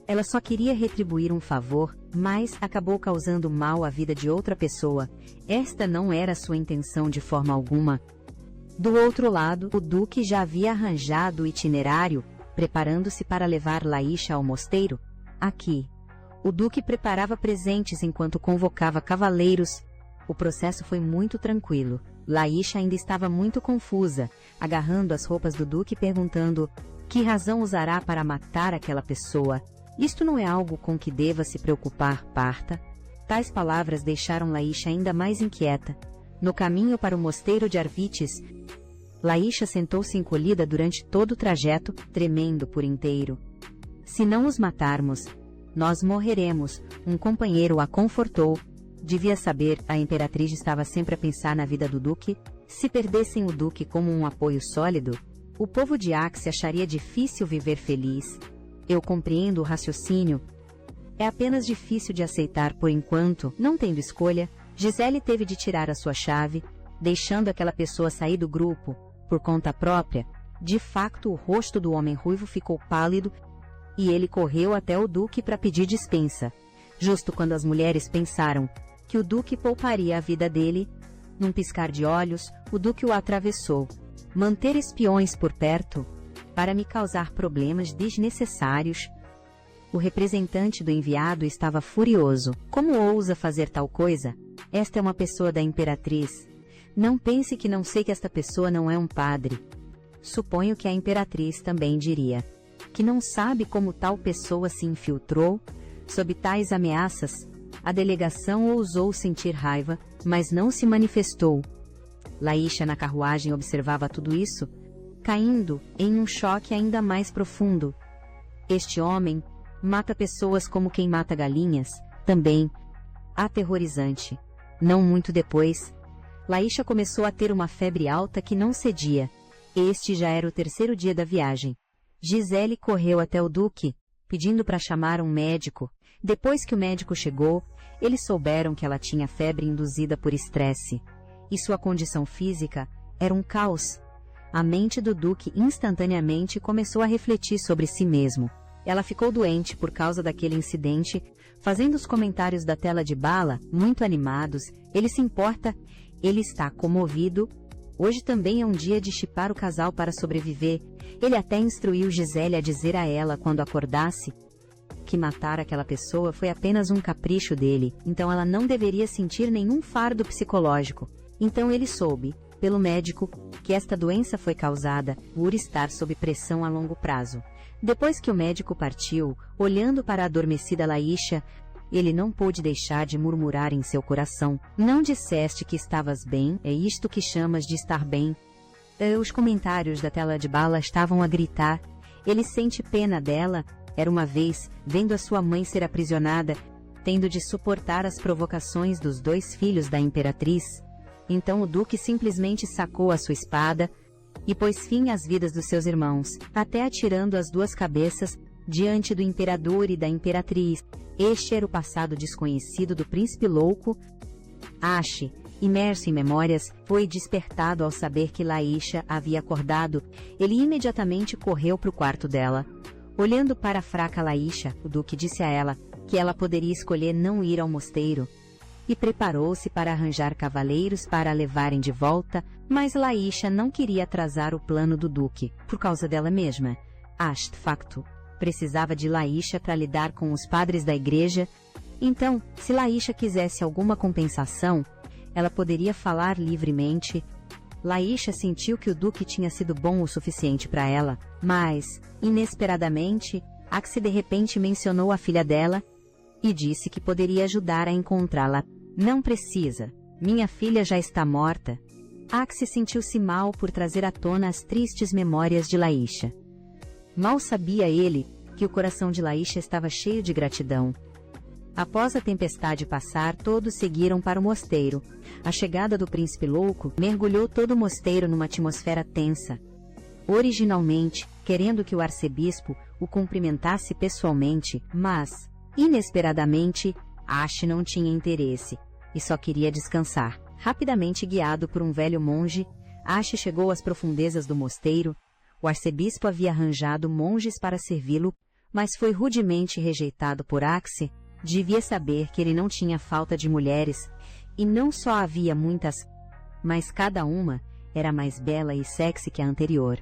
Ela só queria retribuir um favor, mas acabou causando mal à vida de outra pessoa. Esta não era sua intenção de forma alguma. Do outro lado, o duque já havia arranjado o itinerário, preparando-se para levar Laísha ao mosteiro. Aqui, o duque preparava presentes enquanto convocava cavaleiros. O processo foi muito tranquilo. Laísha ainda estava muito confusa, agarrando as roupas do duque e perguntando: que razão usará para matar aquela pessoa? Isto não é algo com que deva se preocupar, parta. Tais palavras deixaram Laísha ainda mais inquieta. No caminho para o mosteiro de Arvites, Laísha sentou-se encolhida durante todo o trajeto, tremendo por inteiro. Se não os matarmos, nós morreremos, um companheiro a confortou. Devia saber, a imperatriz estava sempre a pensar na vida do duque. Se perdessem o duque como um apoio sólido, o povo de Axe acharia difícil viver feliz. Eu compreendo o raciocínio. É apenas difícil de aceitar por enquanto, não tendo escolha. Gisele teve de tirar a sua chave, deixando aquela pessoa sair do grupo, por conta própria. De facto, o rosto do homem ruivo ficou pálido, e ele correu até o duque para pedir dispensa. Justo quando as mulheres pensaram que o duque pouparia a vida dele, num piscar de olhos, o duque o atravessou. Manter espiões por perto, para me causar problemas desnecessários. O representante do enviado estava furioso. Como ousa fazer tal coisa? Esta é uma pessoa da imperatriz. Não pense que não sei que esta pessoa não é um padre. Suponho que a imperatriz também diria que não sabe como tal pessoa se infiltrou. Sob tais ameaças, a delegação ousou sentir raiva, mas não se manifestou. Laísha na carruagem observava tudo isso, caindo em um choque ainda mais profundo. Este homem mata pessoas como quem mata galinhas, também. Aterrorizante. Não muito depois, Laísha começou a ter uma febre alta que não cedia. Este já era o 3º dia da viagem. Gisele correu até o duque, pedindo para chamar um médico. Depois que o médico chegou, eles souberam que ela tinha febre induzida por estresse. E sua condição física era um caos. A mente do duque instantaneamente começou a refletir sobre si mesmo. Ela ficou doente por causa daquele incidente, fazendo os comentários da tela de bala, muito animados. Ele se importa, ele está comovido. Hoje também é um dia de chipar o casal para sobreviver. Ele até instruiu Gisele a dizer a ela quando acordasse que matar aquela pessoa foi apenas um capricho dele, então ela não deveria sentir nenhum fardo psicológico. Então ele soube, pelo médico, que esta doença foi causada por estar sob pressão a longo prazo. Depois que o médico partiu, olhando para a adormecida Laísha, ele não pôde deixar de murmurar em seu coração: não disseste que estavas bem? É isto que chamas de estar bem? Os comentários da tela de bala estavam a gritar. Ele sente pena dela. Era uma vez, vendo a sua mãe ser aprisionada, tendo de suportar as provocações dos 2 filhos da imperatriz. Então o duque simplesmente sacou a sua espada e pôs fim às vidas dos seus irmãos, até atirando as 2 cabeças diante do imperador e da imperatriz. Este era o passado desconhecido do príncipe louco. Ashe, imerso em memórias, foi despertado ao saber que Laísha havia acordado. Ele imediatamente correu para o quarto dela. Olhando para a fraca Laísha, o duque disse a ela: que ela poderia escolher não ir ao mosteiro, e preparou-se para arranjar cavaleiros para a levarem de volta, mas Laícha não queria atrasar o plano do duque, por causa dela mesma. Ash, de facto, precisava de Laícha para lidar com os padres da igreja, então, se Laícha quisesse alguma compensação, ela poderia falar livremente. Laícha sentiu que o duque tinha sido bom o suficiente para ela, mas, inesperadamente, Axi de repente mencionou a filha dela e disse que poderia ajudar a encontrá-la. Não precisa, minha filha já está morta. Axi sentiu-se mal por trazer à tona as tristes memórias de Laícha. Mal sabia ele que o coração de Laícha estava cheio de gratidão. Após a tempestade passar, todos seguiram para o mosteiro. A chegada do príncipe louco mergulhou todo o mosteiro numa atmosfera tensa. Originalmente, querendo que o arcebispo o cumprimentasse pessoalmente, mas, inesperadamente, Ash não tinha interesse e só queria descansar. Rapidamente guiado por um velho monge, Ash chegou às profundezas do mosteiro. O arcebispo havia arranjado monges para servi-lo, mas foi rudemente rejeitado por Axi. Devia saber que ele não tinha falta de mulheres, e não só havia muitas, mas cada uma era mais bela e sexy que a anterior.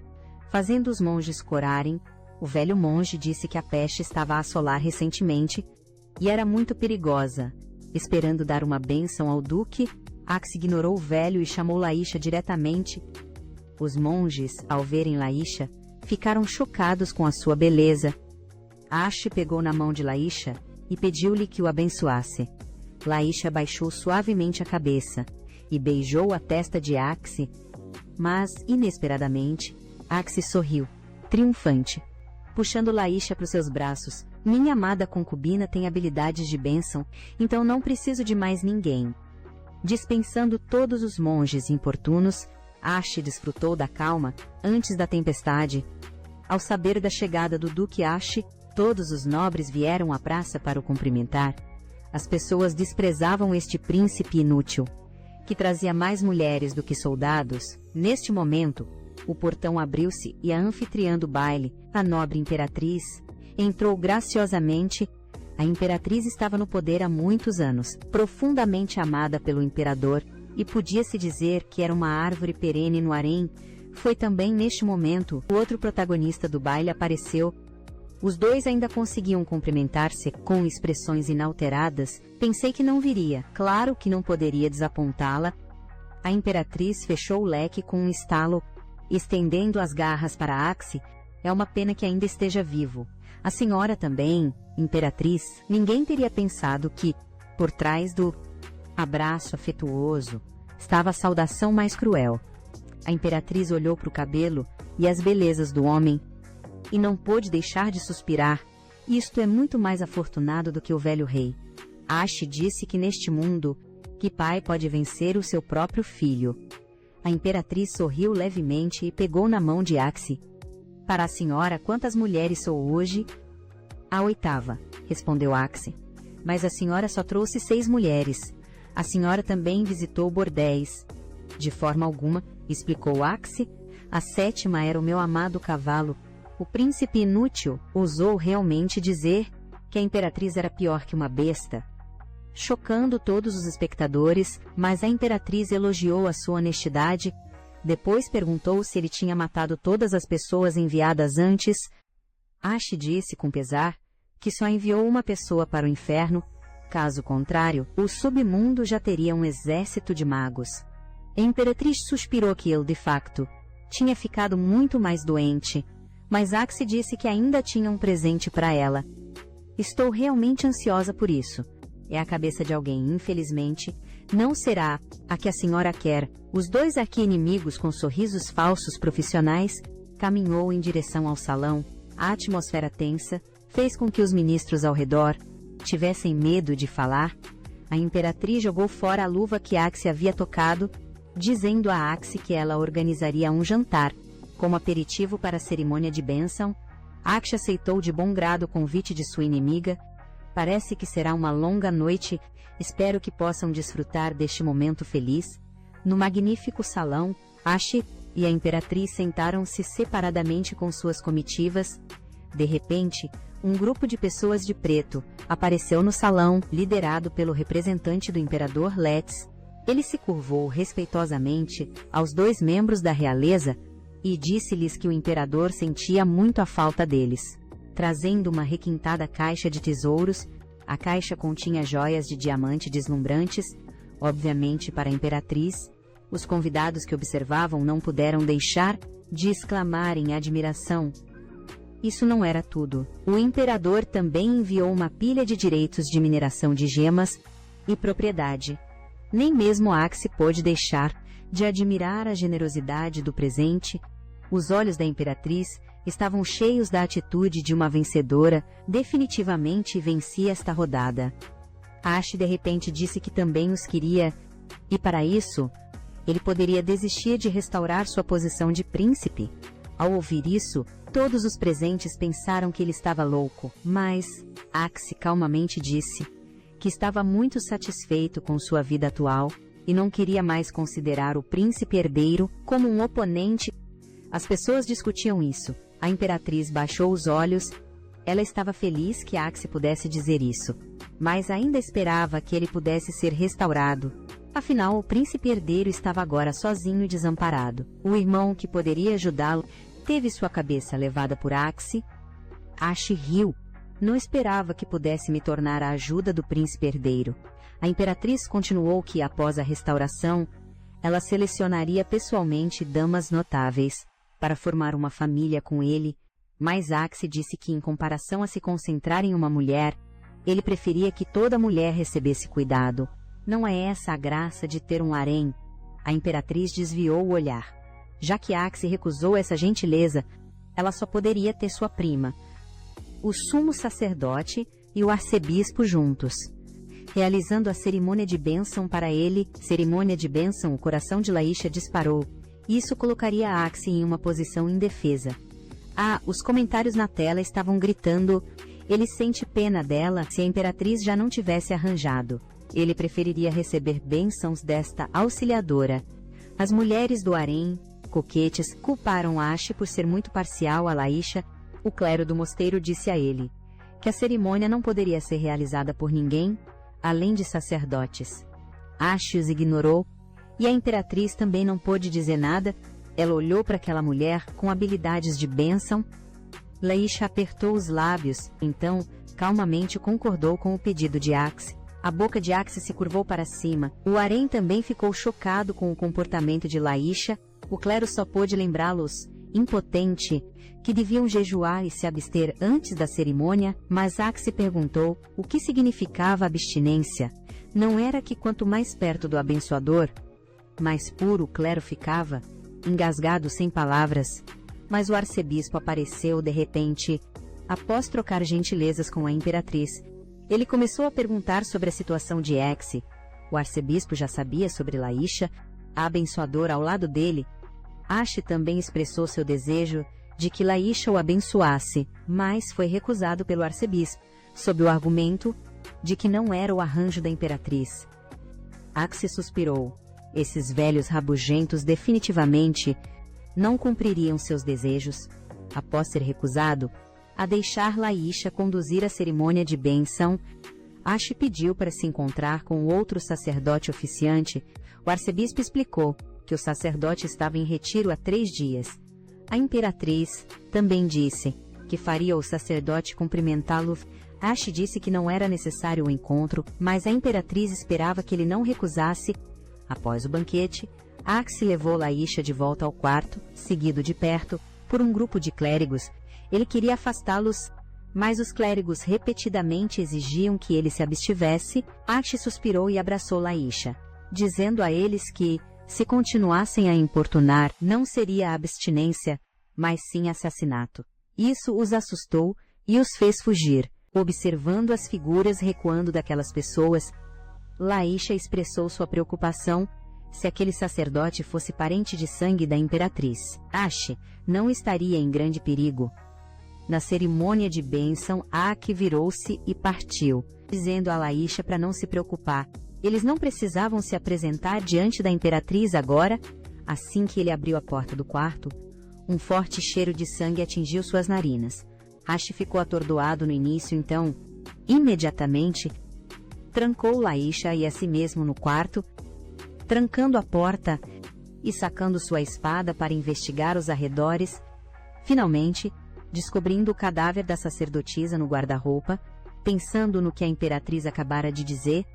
Fazendo os monges corarem, o velho monge disse que a peste estava a assolar recentemente e era muito perigosa. Esperando dar uma bênção ao duque, Axi ignorou o velho e chamou Laícha diretamente. Os monges, ao verem Laícha, ficaram chocados com a sua beleza. Ash pegou na mão de Laícha e pediu-lhe que o abençoasse. Laícha baixou suavemente a cabeça e beijou a testa de Axi, mas, inesperadamente, Axi sorriu, triunfante, puxando Laícha para os seus braços. Minha amada concubina tem habilidades de bênção, então não preciso de mais ninguém. Dispensando todos os monges importunos, Ash desfrutou da calma antes da tempestade. Ao saber da chegada do duque Ash, todos os nobres vieram à praça para o cumprimentar. As pessoas desprezavam este príncipe inútil, que trazia mais mulheres do que soldados. Neste momento, o portão abriu-se e a anfitriã do baile, a nobre imperatriz, entrou graciosamente. A imperatriz estava no poder há muitos anos, profundamente amada pelo imperador, e podia-se dizer que era uma árvore perene no harém. Foi também neste momento o outro protagonista do baile apareceu. Os dois ainda conseguiam cumprimentar-se com expressões inalteradas. Pensei que não viria. Claro que não poderia desapontá-la. A imperatriz fechou o leque com um estalo, estendendo as garras para Axi. É uma pena que ainda esteja vivo. A senhora também, imperatriz. Ninguém teria pensado que, por trás do abraço afetuoso, estava a saudação mais cruel. A imperatriz olhou para o cabelo e as belezas do homem, e não pôde deixar de suspirar. Isto é muito mais afortunado do que o velho rei. Ash disse que neste mundo, que pai pode vencer o seu próprio filho. A imperatriz sorriu levemente e pegou na mão de Axi. Para a senhora, quantas mulheres sou hoje? A 8ª, respondeu Axi. Mas a senhora só trouxe 6 mulheres. A senhora também visitou bordéis. De forma alguma, explicou Axi. A 7ª era o meu amado cavalo. O príncipe inútil ousou realmente dizer que a imperatriz era pior que uma besta, chocando todos os espectadores, mas a imperatriz elogiou a sua honestidade. Depois perguntou se ele tinha matado todas as pessoas enviadas antes. Ash disse com pesar que só enviou uma pessoa para o inferno. Caso contrário, o submundo já teria um exército de magos. A imperatriz suspirou que ele, de facto, tinha ficado muito mais doente, mas Axi disse que ainda tinha um presente para ela. Estou realmente ansiosa por isso. É a cabeça de alguém, infelizmente. Não será a que a senhora quer. Os dois arqui-inimigos com sorrisos falsos profissionais caminhou em direção ao salão. A atmosfera tensa fez com que os ministros ao redor tivessem medo de falar. A imperatriz jogou fora a luva que Axi havia tocado, dizendo a Axi que ela organizaria um jantar como aperitivo para a cerimônia de bênção. Axi aceitou de bom grado o convite de sua inimiga. Parece que será uma longa noite. Espero que possam desfrutar deste momento feliz. No magnífico salão, Ash e a imperatriz sentaram-se separadamente com suas comitivas. De repente, um grupo de pessoas de preto apareceu no salão, liderado pelo representante do imperador Let's. Ele se curvou respeitosamente aos 2 membros da realeza e disse-lhes que o imperador sentia muito a falta deles. Trazendo uma requintada caixa de tesouros, a caixa continha joias de diamante deslumbrantes, obviamente para a imperatriz. Os convidados que observavam não puderam deixar de exclamar em admiração. Isso não era tudo. O imperador também enviou uma pilha de direitos de mineração de gemas e propriedade. Nem mesmo Axi pôde deixar de admirar a generosidade do presente. Os olhos da imperatriz estavam cheios da atitude de uma vencedora, definitivamente vencia esta rodada. Ashi de repente disse que também os queria, e para isso, ele poderia desistir de restaurar sua posição de príncipe. Ao ouvir isso, todos os presentes pensaram que ele estava louco, mas Axi calmamente disse que estava muito satisfeito com sua vida atual e não queria mais considerar o príncipe herdeiro como um oponente. As pessoas discutiam isso. A imperatriz baixou os olhos. Ela estava feliz que Axi pudesse dizer isso, mas ainda esperava que ele pudesse ser restaurado. Afinal, o príncipe herdeiro estava agora sozinho e desamparado. O irmão que poderia ajudá-lo teve sua cabeça levada por Axi. Ashi riu. Não esperava que pudesse me tornar a ajuda do príncipe herdeiro. A imperatriz continuou que, após a restauração, ela selecionaria pessoalmente damas notáveis para formar uma família com ele, mas Axi disse que, em comparação a se concentrar em uma mulher, ele preferia que toda mulher recebesse cuidado. Não é essa a graça de ter um harém? A imperatriz desviou o olhar. Já que Axi recusou essa gentileza, ela só poderia ter sua prima, o sumo sacerdote e o arcebispo juntos, realizando a cerimônia de bênção para ele. Cerimônia de bênção. O coração de Laisha disparou. Isso colocaria Axi em uma posição indefesa. Os comentários na tela estavam gritando. Ele sente pena dela se a imperatriz já não tivesse arranjado. Ele preferiria receber bênçãos desta auxiliadora. As mulheres do harém, coquetes, culparam Ashi por ser muito parcial a Laisha. O clero do mosteiro disse a ele que a cerimônia não poderia ser realizada por ninguém, além de sacerdotes. Ashi os ignorou, e a imperatriz também não pôde dizer nada. Ela olhou para aquela mulher com habilidades de bênção. Laisha apertou os lábios, então, calmamente concordou com o pedido de Axi. A boca de Axi se curvou para cima. O harém também ficou chocado com o comportamento de Laisha. O clero só pôde lembrá-los, impotente, que deviam jejuar e se abster antes da cerimônia, mas Axi perguntou o que significava abstinência. Não era que quanto mais perto do abençoador, mais puro o clero ficava? Engasgado sem palavras. Mas o arcebispo apareceu de repente. Após trocar gentilezas com a imperatriz, ele começou a perguntar sobre a situação de Axi. O arcebispo já sabia sobre Laisha, a abençoadora ao lado dele. Ashi também expressou seu desejo de que Laisha o abençoasse, mas foi recusado pelo arcebispo, sob o argumento de que não era o arranjo da imperatriz. Axi suspirou. Esses velhos rabugentos definitivamente não cumpririam seus desejos. Após ser recusado a deixar Laisha conduzir a cerimônia de bênção, Ashi pediu para se encontrar com o outro sacerdote oficiante. O arcebispo explicou que o sacerdote estava em retiro há 3 dias. A imperatriz também disse que faria o sacerdote cumprimentá-lo. Ashi disse que não era necessário o encontro, mas a imperatriz esperava que ele não recusasse. Após o banquete, Axi levou Laisha de volta ao quarto, seguido de perto por um grupo de clérigos. Ele queria afastá-los, mas os clérigos repetidamente exigiam que ele se abstivesse. Axi suspirou e abraçou Laisha, dizendo a eles que, se continuassem a importunar, não seria abstinência, mas sim assassinato. Isso os assustou e os fez fugir. Observando as figuras recuando daquelas pessoas, Laisha expressou sua preocupação se aquele sacerdote fosse parente de sangue da imperatriz. Ashi não estaria em grande perigo. Na cerimônia de bênção, Aki virou-se e partiu, dizendo a Laisha para não se preocupar. Eles não precisavam se apresentar diante da imperatriz agora. Assim que ele abriu a porta do quarto, um forte cheiro de sangue atingiu suas narinas. Ashi ficou atordoado no início, então, imediatamente, trancou Laísha e a si mesmo no quarto, trancando a porta e sacando sua espada para investigar os arredores. Finalmente, descobrindo o cadáver da sacerdotisa no guarda-roupa, pensando no que a imperatriz acabara de dizer,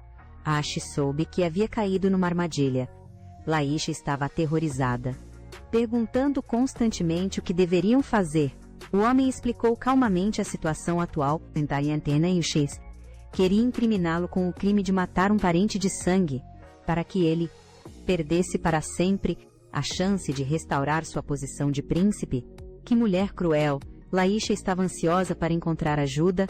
Ashi soube que havia caído numa armadilha. Laísha estava aterrorizada, perguntando constantemente o que deveriam fazer. O homem explicou calmamente a situação atual. Antena e o X queria incriminá-lo com o crime de matar um parente de sangue, para que ele perdesse para sempre a chance de restaurar sua posição de príncipe. Que mulher cruel! Laísha estava ansiosa para encontrar ajuda,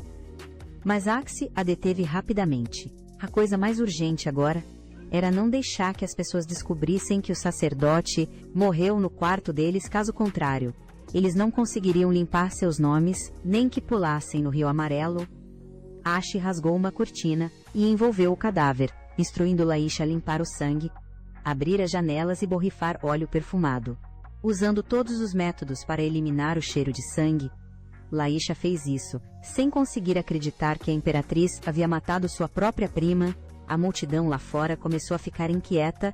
mas Axi a deteve rapidamente. A coisa mais urgente agora era não deixar que as pessoas descobrissem que o sacerdote morreu no quarto deles. Caso contrário, eles não conseguiriam limpar seus nomes, nem que pulassem no Rio Amarelo. Ashi rasgou uma cortina e envolveu o cadáver, instruindo Laísha a limpar o sangue, abrir as janelas e borrifar óleo perfumado. Usando todos os métodos para eliminar o cheiro de sangue, Laísha fez isso, sem conseguir acreditar que a imperatriz havia matado sua própria prima. A multidão lá fora começou a ficar inquieta.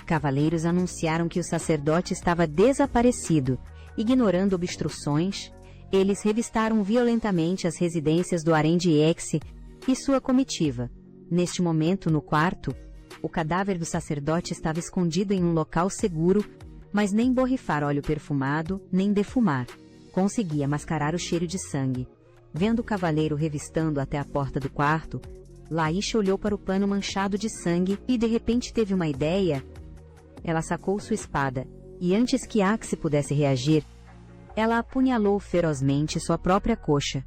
Cavaleiros anunciaram que o sacerdote estava desaparecido. Ignorando obstruções, eles revistaram violentamente as residências do harém de Exe e sua comitiva. Neste momento, no quarto, o cadáver do sacerdote estava escondido em um local seguro, mas nem borrifar óleo perfumado, nem defumar conseguia mascarar o cheiro de sangue. Vendo o cavaleiro revistando até a porta do quarto, Laísha olhou para o pano manchado de sangue e de repente teve uma ideia. Ela sacou sua espada, e antes que Axi pudesse reagir, ela apunhalou ferozmente sua própria coxa.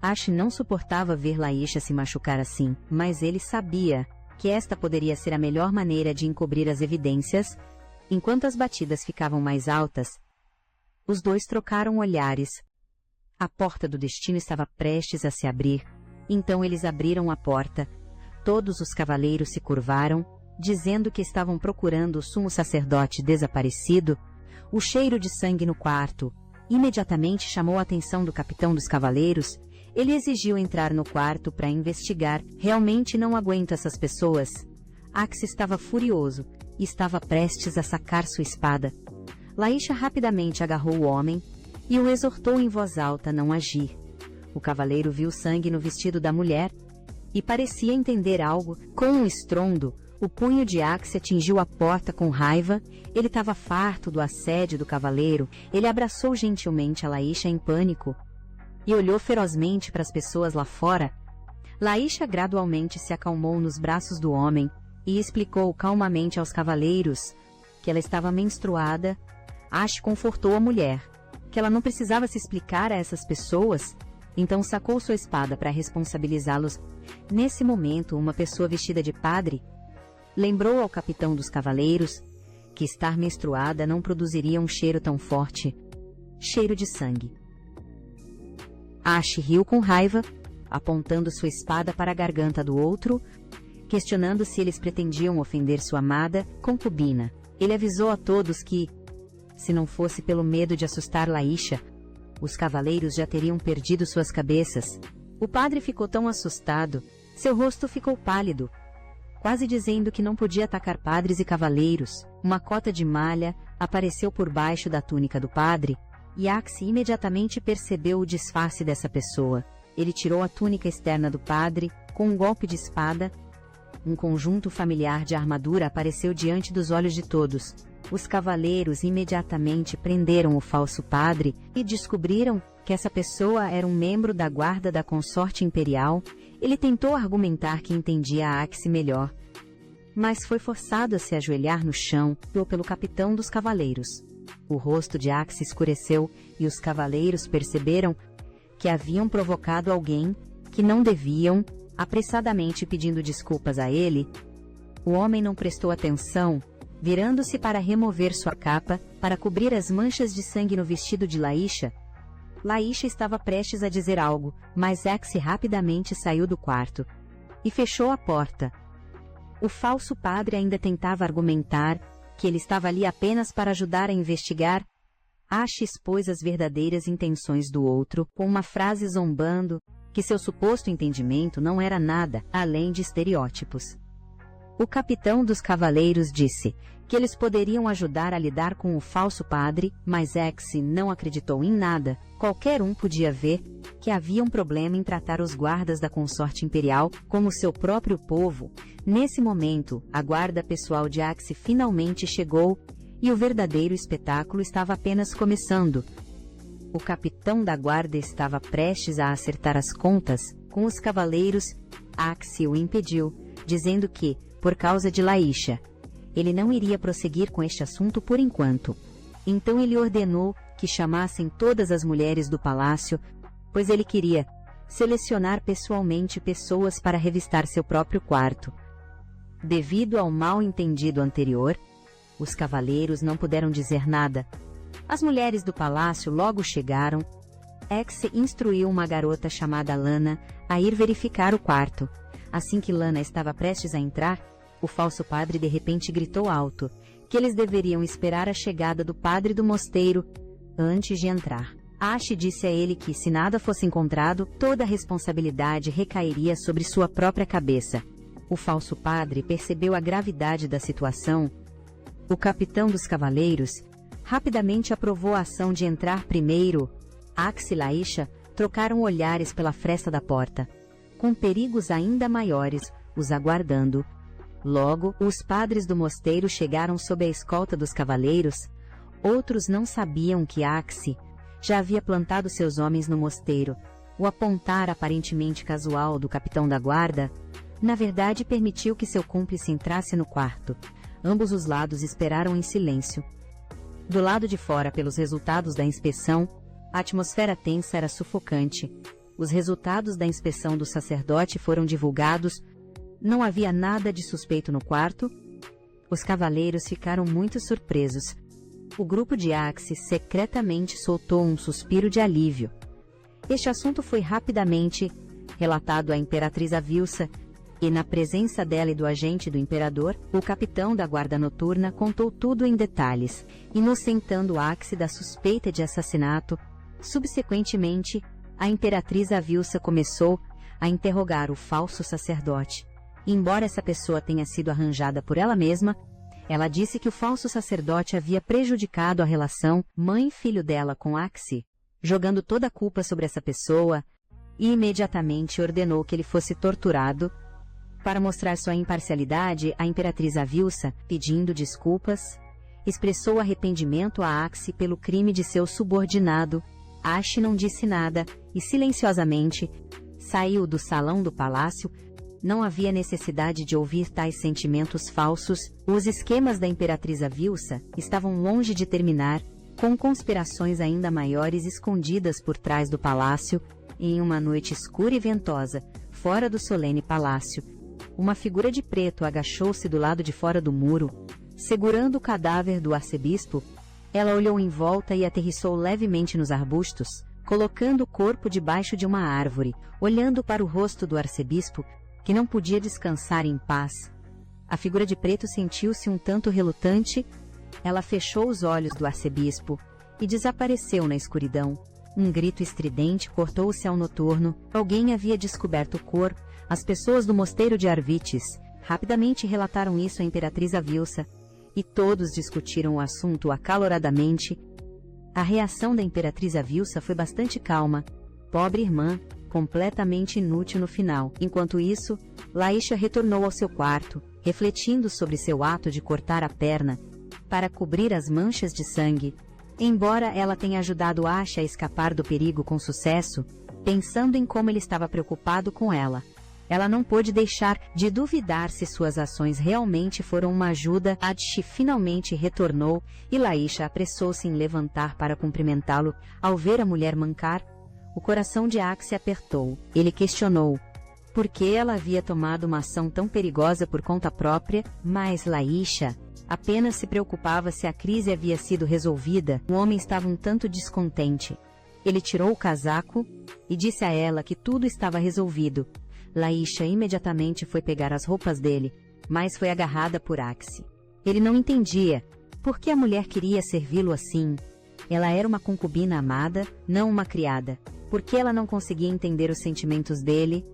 Ashi não suportava ver Laísha se machucar assim, mas ele sabia que esta poderia ser a melhor maneira de encobrir as evidências. Enquanto as batidas ficavam mais altas, os dois trocaram olhares. A porta do destino estava prestes a se abrir, então eles abriram a porta. Todos os cavaleiros se curvaram, dizendo que estavam procurando o sumo sacerdote desaparecido. O cheiro de sangue no quarto imediatamente chamou a atenção do capitão dos cavaleiros. Ele exigiu entrar no quarto para investigar. Realmente não aguento essas pessoas. Axi estava furioso e estava prestes a sacar sua espada. Laísha rapidamente agarrou o homem e o exortou em voz alta a não agir. O cavaleiro viu sangue no vestido da mulher e parecia entender algo. Com um estrondo, o punho de Axi atingiu a porta com raiva. Ele estava farto do assédio do cavaleiro. Ele abraçou gentilmente a Laísha em pânico e olhou ferozmente para as pessoas lá fora. Laísha gradualmente se acalmou nos braços do homem e explicou calmamente aos cavaleiros que ela estava menstruada. Ashi confortou a mulher, que ela não precisava se explicar a essas pessoas, então sacou sua espada para responsabilizá-los. Nesse momento, uma pessoa vestida de padre lembrou ao capitão dos cavaleiros que estar menstruada não produziria um cheiro tão forte. Cheiro de sangue. Ashi riu com raiva, apontando sua espada para a garganta do outro, questionando se eles pretendiam ofender sua amada concubina. Ele avisou a todos que, se não fosse pelo medo de assustar Laísha, os cavaleiros já teriam perdido suas cabeças. O padre ficou tão assustado, seu rosto ficou pálido, quase dizendo que não podia atacar padres e cavaleiros. Uma cota de malha apareceu por baixo da túnica do padre, e Axi imediatamente percebeu o disfarce dessa pessoa. Ele tirou a túnica externa do padre, com um golpe de espada. Um conjunto familiar de armadura apareceu diante dos olhos de todos. Os cavaleiros imediatamente prenderam o falso padre e descobriram que essa pessoa era um membro da guarda da consorte imperial. Ele tentou argumentar que entendia a Axi melhor, mas foi forçado a se ajoelhar no chão pelo capitão dos cavaleiros. O rosto de Axi escureceu e os cavaleiros perceberam que haviam provocado alguém que não deviam, apressadamente pedindo desculpas a ele. O homem não prestou atenção, virando-se para remover sua capa, para cobrir as manchas de sangue no vestido de Laísha. Laísha estava prestes a dizer algo, mas Axi rapidamente saiu do quarto e fechou a porta. O falso padre ainda tentava argumentar que ele estava ali apenas para ajudar a investigar, Ash expôs as verdadeiras intenções do outro com uma frase zombando que seu suposto entendimento não era nada além de estereótipos. O capitão dos cavaleiros disse que eles poderiam ajudar a lidar com o falso padre, mas Axe não acreditou em nada. Qualquer um podia ver que havia um problema em tratar os guardas da consorte imperial como seu próprio povo. Nesse momento, a guarda pessoal de Axe finalmente chegou e o verdadeiro espetáculo estava apenas começando. O capitão da guarda estava prestes a acertar as contas com os cavaleiros. Axe o impediu, dizendo que, por causa de Laisha, ele não iria prosseguir com este assunto por enquanto. Então ele ordenou que chamassem todas as mulheres do palácio, pois ele queria selecionar pessoalmente pessoas para revistar seu próprio quarto. Devido ao mal-entendido anterior, os cavaleiros não puderam dizer nada. As mulheres do palácio logo chegaram. Axe instruiu uma garota chamada Lana a ir verificar o quarto. Assim que Lana estava prestes a entrar, o falso padre de repente gritou alto que eles deveriam esperar a chegada do padre do mosteiro antes de entrar. Ash disse a ele que, se nada fosse encontrado, toda a responsabilidade recairia sobre sua própria cabeça. O falso padre percebeu a gravidade da situação. O capitão dos cavaleiros rapidamente aprovou a ação de entrar primeiro. Axe e Laisha trocaram olhares pela fresta da porta, com perigos ainda maiores os aguardando. Logo, os padres do mosteiro chegaram sob a escolta dos cavaleiros. Outros não sabiam que Axe já havia plantado seus homens no mosteiro. O apontar aparentemente casual do capitão da guarda, na verdade, permitiu que seu cúmplice entrasse no quarto. Ambos os lados esperaram em silêncio. Do lado de fora, pelos resultados da inspeção, a atmosfera tensa era sufocante. Os resultados da inspeção do sacerdote foram divulgados. Não havia nada de suspeito no quarto. Os cavaleiros ficaram muito surpresos. O grupo de Axe secretamente soltou um suspiro de alívio. Este assunto foi rapidamente relatado à Imperatriz Avilsa, e na presença dela e do agente do imperador, o capitão da guarda noturna contou tudo em detalhes, inocentando Axe da suspeita de assassinato. Subsequentemente, a Imperatriz Avilsa começou a interrogar o falso sacerdote. Embora essa pessoa tenha sido arranjada por ela mesma, ela disse que o falso sacerdote havia prejudicado a relação mãe-filho dela com Axe, jogando toda a culpa sobre essa pessoa, e imediatamente ordenou que ele fosse torturado. Para mostrar sua imparcialidade, a Imperatriz Avilsa, pedindo desculpas, expressou arrependimento a Axe pelo crime de seu subordinado. Ash não disse nada e silenciosamente saiu do salão do palácio. Não havia necessidade de ouvir tais sentimentos falsos. Os esquemas da Imperatriz Avilsa estavam longe de terminar, com conspirações ainda maiores escondidas por trás do palácio. Em uma noite escura e ventosa, fora do solene palácio, uma figura de preto agachou-se do lado de fora do muro, segurando o cadáver do arcebispo. Ela olhou em volta e aterrissou levemente nos arbustos, colocando o corpo debaixo de uma árvore, olhando para o rosto do arcebispo, que não podia descansar em paz. A figura de preto sentiu-se um tanto relutante. Ela fechou os olhos do arcebispo e desapareceu na escuridão. Um grito estridente cortou o céu noturno. Alguém havia descoberto o corpo. As pessoas do mosteiro de Arvites rapidamente relataram isso à Imperatriz Avilsa, e todos discutiram o assunto acaloradamente. A reação da Imperatriz Avilsa foi bastante calma. Pobre irmã, completamente inútil no final. Enquanto isso, Laisha retornou ao seu quarto, refletindo sobre seu ato de cortar a perna para cobrir as manchas de sangue. Embora ela tenha ajudado Ash a escapar do perigo com sucesso, pensando em como ele estava preocupado com ela, ela não pôde deixar de duvidar se suas ações realmente foram uma ajuda. Ash finalmente retornou e Laisha apressou-se em levantar para cumprimentá-lo. Ao ver a mulher mancar, o coração de Axe apertou. Ele questionou por que ela havia tomado uma ação tão perigosa por conta própria, mas Laisha apenas se preocupava se a crise havia sido resolvida. O homem estava um tanto descontente. Ele tirou o casaco e disse a ela que tudo estava resolvido. Laisha imediatamente foi pegar as roupas dele, mas foi agarrada por Axe. Ele não entendia por que a mulher queria servi-lo assim. Ela era uma concubina amada, não uma criada. Por que ela não conseguia entender os sentimentos dele?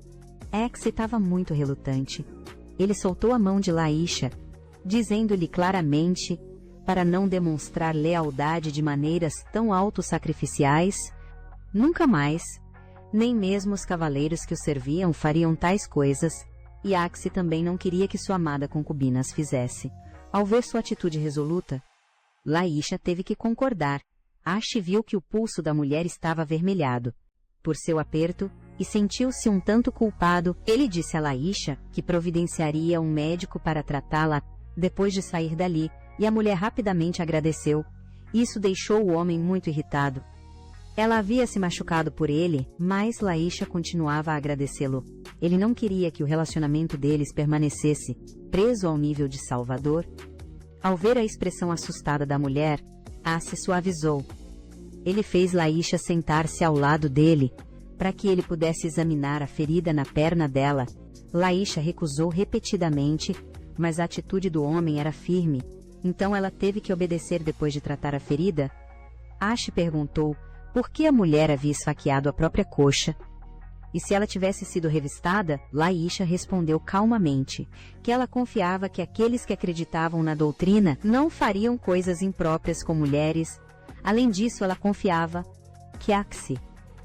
Axi estava muito relutante. Ele soltou a mão de Laísha, dizendo-lhe claramente, para não demonstrar lealdade de maneiras tão autossacrificiais, nunca mais, nem mesmo os cavaleiros que o serviam fariam tais coisas, e Axi também não queria que sua amada concubina as fizesse. Ao ver sua atitude resoluta, Laísha teve que concordar. Axi viu que o pulso da mulher estava avermelhado por seu aperto e sentiu-se um tanto culpado. Ele disse a Laísha que providenciaria um médico para tratá-la depois de sair dali, e a mulher rapidamente agradeceu. Isso deixou o homem muito irritado. Ela havia se machucado por ele, mas Laísha continuava a agradecê-lo. Ele não queria que o relacionamento deles permanecesse preso ao nível de Salvador. Ao ver a expressão assustada da mulher, se suavizou. Ele fez Laísha sentar-se ao lado dele, para que ele pudesse examinar a ferida na perna dela. Laísha recusou repetidamente, mas a atitude do homem era firme, então ela teve que obedecer depois de tratar a ferida. Axi perguntou por que a mulher havia esfaqueado a própria coxa. E se ela tivesse sido revistada, Laísha respondeu calmamente que ela confiava que aqueles que acreditavam na doutrina não fariam coisas impróprias com mulheres. Além disso, ela confiava que Axi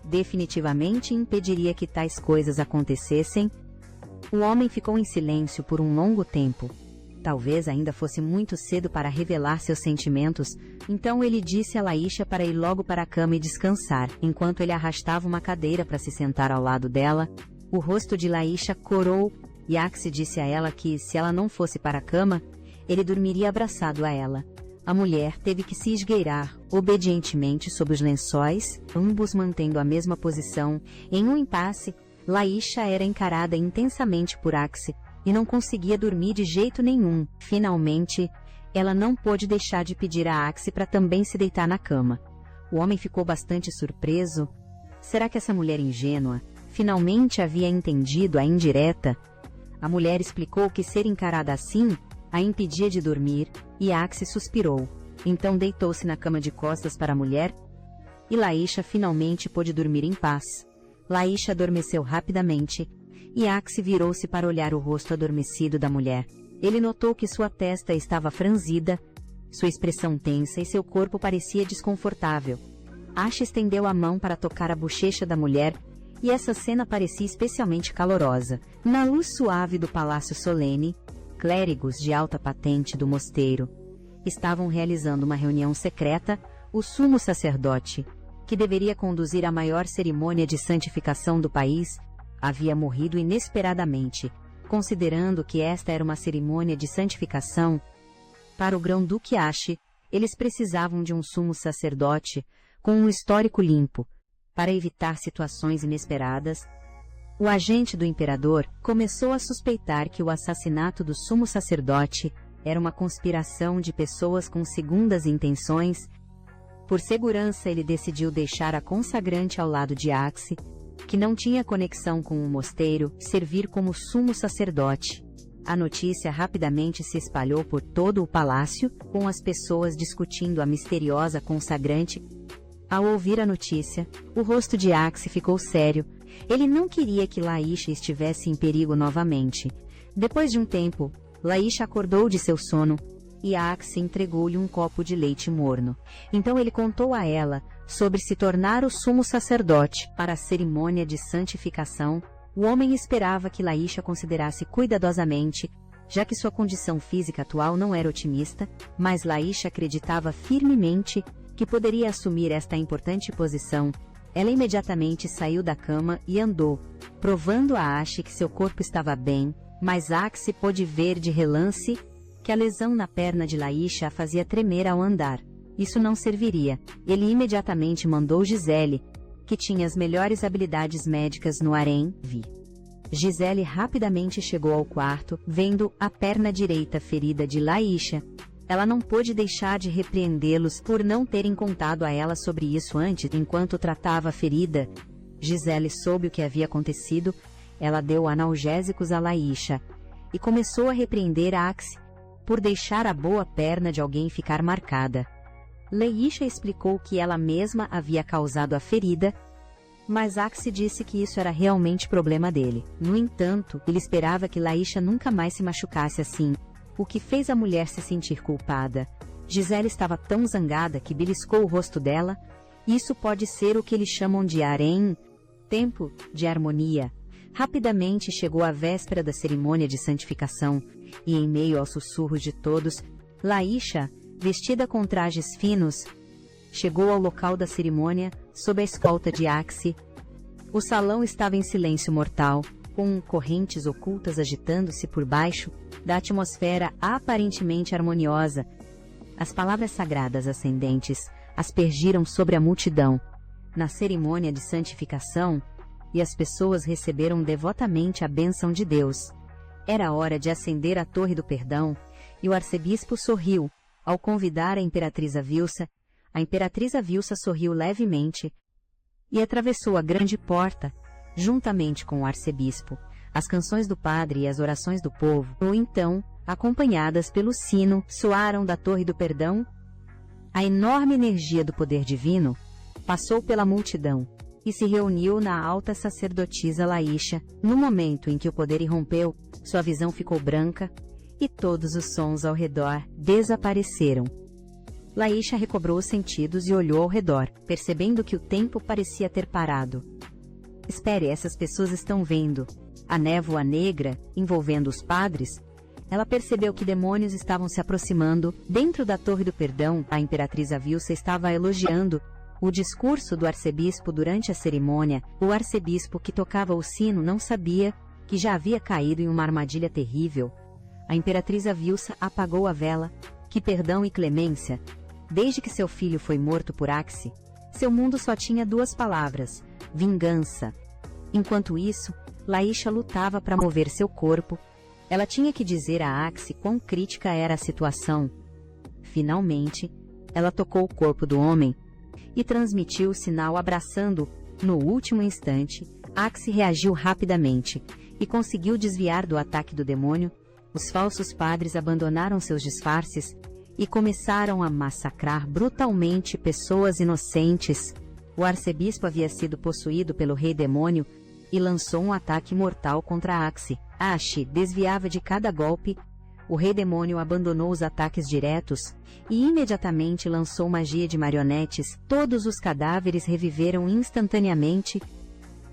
definitivamente impediria que tais coisas acontecessem. O homem ficou em silêncio por um longo tempo. Talvez ainda fosse muito cedo para revelar seus sentimentos, então ele disse a Laísha para ir logo para a cama e descansar, enquanto ele arrastava uma cadeira para se sentar ao lado dela. O rosto de Laísha corou, e Axi disse a ela que, se ela não fosse para a cama, ele dormiria abraçado a ela. A mulher teve que se esgueirar, obedientemente, sob os lençóis, ambos mantendo a mesma posição. Em um impasse, Laísha era encarada intensamente por Axi, e não conseguia dormir de jeito nenhum. Finalmente, ela não pôde deixar de pedir a Axi para também se deitar na cama. O homem ficou bastante surpreso. Será que essa mulher ingênua finalmente havia entendido a indireta? A mulher explicou que ser encarada assim a impedia de dormir, e Axi suspirou. Então deitou-se na cama de costas para a mulher, e Laísha finalmente pôde dormir em paz. Laísha adormeceu rapidamente, e Axi virou-se para olhar o rosto adormecido da mulher. Ele notou que sua testa estava franzida, sua expressão tensa e seu corpo parecia desconfortável. Axi estendeu a mão para tocar a bochecha da mulher, e essa cena parecia especialmente calorosa. Na luz suave do palácio solene, clérigos de alta patente do mosteiro estavam realizando uma reunião secreta. O sumo sacerdote, que deveria conduzir a maior cerimônia de santificação do país, havia morrido inesperadamente. Considerando que esta era uma cerimônia de santificação para o grão-duque Axi, eles precisavam de um sumo sacerdote com um histórico limpo, para evitar situações inesperadas. O agente do imperador começou a suspeitar que o assassinato do sumo sacerdote era uma conspiração de pessoas com segundas intenções. Por segurança, ele decidiu deixar a consagrante ao lado de Axi, que não tinha conexão com o mosteiro, servir como sumo sacerdote. A notícia rapidamente se espalhou por todo o palácio, com as pessoas discutindo a misteriosa consagrante. Ao ouvir a notícia, o rosto de Axi ficou sério. Ele não queria que Laísha estivesse em perigo novamente. Depois de um tempo, Laísha acordou de seu sono, e Axi entregou-lhe um copo de leite morno. Então ele contou a ela sobre se tornar o sumo sacerdote para a cerimônia de santificação. O homem esperava que Laísha considerasse cuidadosamente, já que sua condição física atual não era otimista, mas Laísha acreditava firmemente que poderia assumir esta importante posição. Ela imediatamente saiu da cama e andou, provando a Axi que seu corpo estava bem, mas Axi pôde ver de relance que a lesão na perna de Laísha a fazia tremer ao andar. Isso não serviria. Ele imediatamente mandou Gisele, que tinha as melhores habilidades médicas no harém, vir. Gisele rapidamente chegou ao quarto, vendo a perna direita ferida de Laísha. Ela não pôde deixar de repreendê-los por não terem contado a ela sobre isso antes, enquanto tratava a ferida. Gisele soube o que havia acontecido. Ela deu analgésicos a Laísha e começou a repreender Axi por deixar a boa perna de alguém ficar marcada. Laíxa explicou que ela mesma havia causado a ferida, mas Axi disse que isso era realmente problema dele. No entanto, ele esperava que Laíxa nunca mais se machucasse assim, o que fez a mulher se sentir culpada. Gisele estava tão zangada que beliscou o rosto dela. Isso pode ser o que eles chamam de harém, tempo de harmonia. Rapidamente chegou a véspera da cerimônia de santificação, e em meio aos sussurros de todos, Laíxa, vestida com trajes finos, chegou ao local da cerimônia sob a escolta de Axi. O salão estava em silêncio mortal, com correntes ocultas agitando-se por baixo da atmosfera aparentemente harmoniosa. As palavras sagradas ascendentes aspergiram sobre a multidão na cerimônia de santificação, e as pessoas receberam devotamente a bênção de Deus. Era hora de acender a Torre do Perdão, e o arcebispo sorriu ao convidar a Imperatriz Avilsa. A Imperatriz Avilsa sorriu levemente e atravessou a grande porta, juntamente com o arcebispo. As canções do padre e as orações do povo, ou então, acompanhadas pelo sino, soaram da Torre do Perdão. A enorme energia do poder divino passou pela multidão e se reuniu na alta sacerdotisa Laíxa. No momento em que o poder irrompeu, sua visão ficou branca e todos os sons ao redor desapareceram. Laíxa recobrou os sentidos e olhou ao redor, percebendo que o tempo parecia ter parado. Espere, essas pessoas estão vendo a névoa negra envolvendo os padres? Ela percebeu que demônios estavam se aproximando. Dentro da Torre do Perdão, a Imperatriz Avilsa estava elogiando o discurso do arcebispo durante a cerimônia. O arcebispo que tocava o sino não sabia que já havia caído em uma armadilha terrível. A Imperatriz Avilsa apagou a vela. Que perdão e clemência! Desde que seu filho foi morto por Axi, seu mundo só tinha duas palavras: vingança. Enquanto isso, Laíxa lutava para mover seu corpo. Ela tinha que dizer a Axi quão crítica era a situação. Finalmente, ela tocou o corpo do homem e transmitiu o sinal abraçando-o. No último instante, Axi reagiu rapidamente e conseguiu desviar do ataque do demônio. Os falsos padres abandonaram seus disfarces e começaram a massacrar brutalmente pessoas inocentes. O arcebispo havia sido possuído pelo rei demônio e lançou um ataque mortal contra Axi. Axi desviava de cada golpe. O rei demônio abandonou os ataques diretos e imediatamente lançou magia de marionetes. Todos os cadáveres reviveram instantaneamente,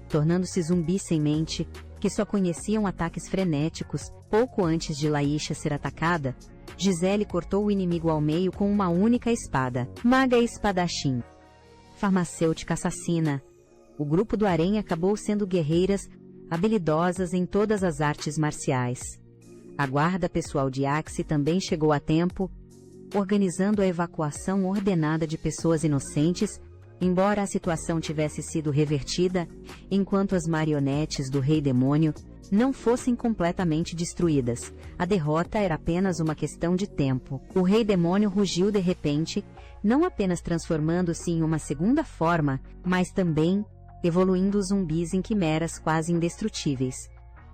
tornando-se zumbis sem mente, que só conheciam ataques frenéticos. Pouco antes de Laíxa ser atacada, Gisele cortou o inimigo ao meio com uma única espada. Maga espadachim. Farmacêutica assassina. O grupo do harém acabou sendo guerreiras habilidosas em todas as artes marciais. A guarda pessoal de Axi também chegou a tempo, organizando a evacuação ordenada de pessoas inocentes, embora a situação tivesse sido revertida, enquanto as marionetes do Rei Demônio não fossem completamente destruídas. A derrota era apenas uma questão de tempo. O Rei Demônio rugiu de repente, não apenas transformando-se em uma segunda forma, mas também evoluindo os zumbis em quimeras quase indestrutíveis.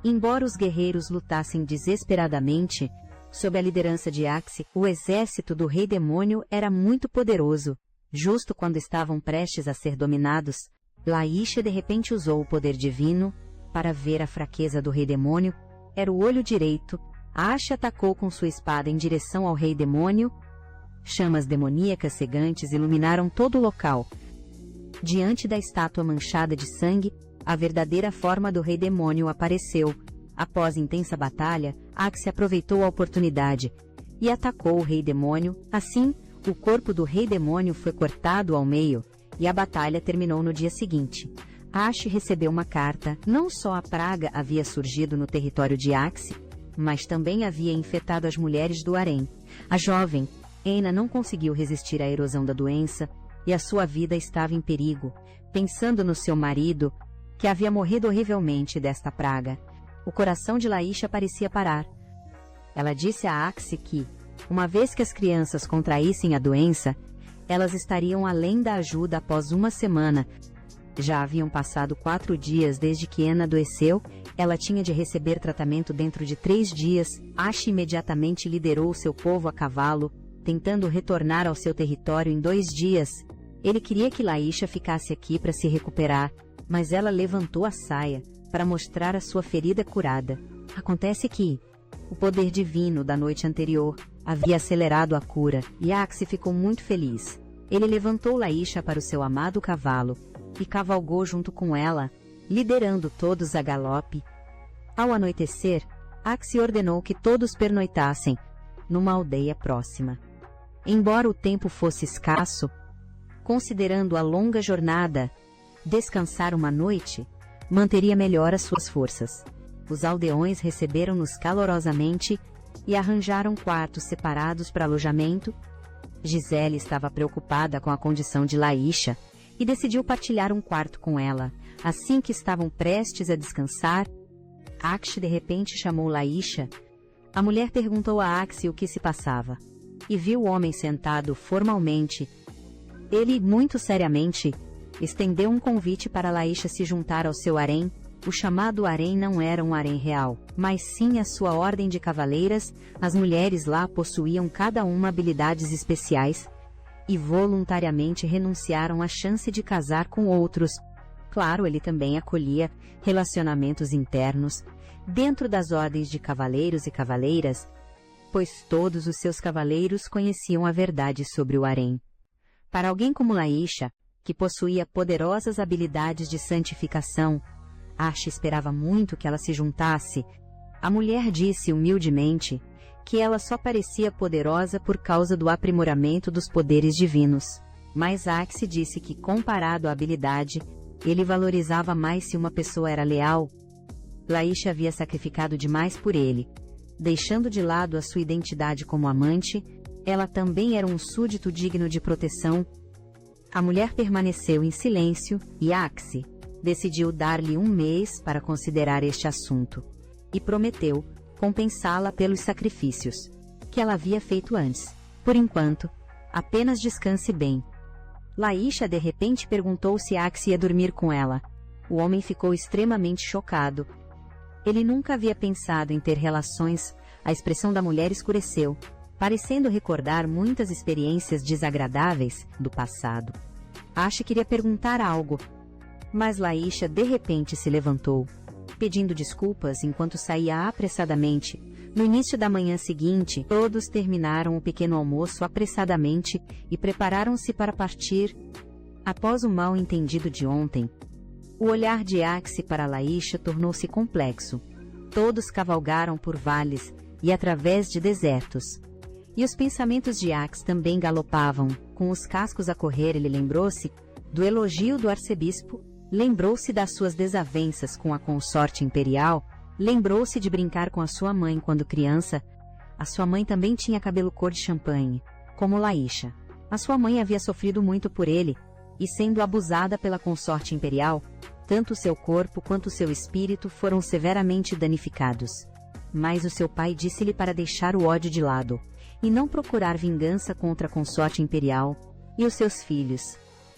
Embora os guerreiros lutassem desesperadamente, sob a liderança de Axi, o exército do Rei Demônio era muito poderoso. Justo quando estavam prestes a ser dominados, Laíxa de repente usou o poder divino para ver a fraqueza do Rei Demônio. Era o olho direito. Axi atacou com sua espada em direção ao Rei Demônio. Chamas demoníacas cegantes iluminaram todo o local. Diante da estátua manchada de sangue, a verdadeira forma do Rei Demônio apareceu. Após intensa batalha, Axi aproveitou a oportunidade e atacou o Rei Demônio. Assim, o corpo do Rei Demônio foi cortado ao meio, e a batalha terminou no dia seguinte. Axi recebeu uma carta. Não só a praga havia surgido no território de Axi, mas também havia infectado as mulheres do harém. A jovem Eina não conseguiu resistir à erosão da doença, e a sua vida estava em perigo. Pensando no seu marido, que havia morrido horrivelmente desta praga, o coração de Laíxa parecia parar. Ela disse a Axi que, uma vez que as crianças contraíssem a doença, elas estariam além da ajuda após uma semana. Já haviam passado 4 dias desde que Eina adoeceu. Ela tinha de receber tratamento dentro de 3 dias. Axi imediatamente liderou seu povo a cavalo tentando retornar ao seu território em 2 dias. Ele queria que Laíxa ficasse aqui para se recuperar, mas ela levantou a saia para mostrar a sua ferida curada. Acontece que o poder divino da noite anterior havia acelerado a cura, e Axe ficou muito feliz. Ele levantou Laíxa para o seu amado cavalo e cavalgou junto com ela, liderando todos a galope. Ao anoitecer, Axe ordenou que todos pernoitassem numa aldeia próxima. Embora o tempo fosse escasso, considerando a longa jornada, descansar uma noite manteria melhor as suas forças. Os aldeões receberam-nos calorosamente e arranjaram quartos separados para alojamento. Gisele estava preocupada com a condição de Laíxa e decidiu partilhar um quarto com ela. Assim que estavam prestes a descansar, Axe de repente chamou Laíxa. A mulher perguntou a Axe o que se passava e viu o homem sentado formalmente. Ele, muito seriamente, estendeu um convite para Laíxa se juntar ao seu harém. O chamado harém não era um harém real, mas sim a sua ordem de cavaleiras. As mulheres lá possuíam cada uma habilidades especiais e voluntariamente renunciaram à chance de casar com outros. Claro, ele também acolhia relacionamentos internos dentro das ordens de cavaleiros e cavaleiras, pois todos os seus cavaleiros conheciam a verdade sobre o harém. Para alguém como Laíxa, que possuía poderosas habilidades de santificação, Axe esperava muito que ela se juntasse. A mulher disse humildemente que ela só parecia poderosa por causa do aprimoramento dos poderes divinos. Mas Axe disse que, comparado à habilidade, ele valorizava mais se uma pessoa era leal. Laíxa havia sacrificado demais por ele. Deixando de lado a sua identidade como amante, ela também era um súdito digno de proteção. A mulher permaneceu em silêncio e Axe decidiu dar-lhe 1 mês para considerar este assunto e prometeu compensá-la pelos sacrifícios que ela havia feito antes. Por enquanto, apenas descanse bem. Laíxa de repente perguntou se Axe ia dormir com ela. O homem ficou extremamente chocado. Ele nunca havia pensado em ter relações. A expressão da mulher escureceu, parecendo recordar muitas experiências desagradáveis do passado. Axe queria perguntar algo, mas Laíxa de repente se levantou, pedindo desculpas enquanto saía apressadamente. No início da manhã seguinte, todos terminaram o pequeno almoço apressadamente e prepararam-se para partir. Após o mal-entendido de ontem, o olhar de Axe para Laíxa tornou-se complexo. Todos cavalgaram por vales e através de desertos. E os pensamentos de Axe também galopavam, com os cascos a correr. Ele lembrou-se do elogio do arcebispo, lembrou-se das suas desavenças com a consorte imperial, lembrou-se de brincar com a sua mãe quando criança. A sua mãe também tinha cabelo cor de champanhe, como Laíxa. A sua mãe havia sofrido muito por ele, e sendo abusada pela consorte imperial, tanto seu corpo quanto seu espírito foram severamente danificados. Mas o seu pai disse-lhe para deixar o ódio de lado e não procurar vingança contra a consorte imperial e os seus filhos.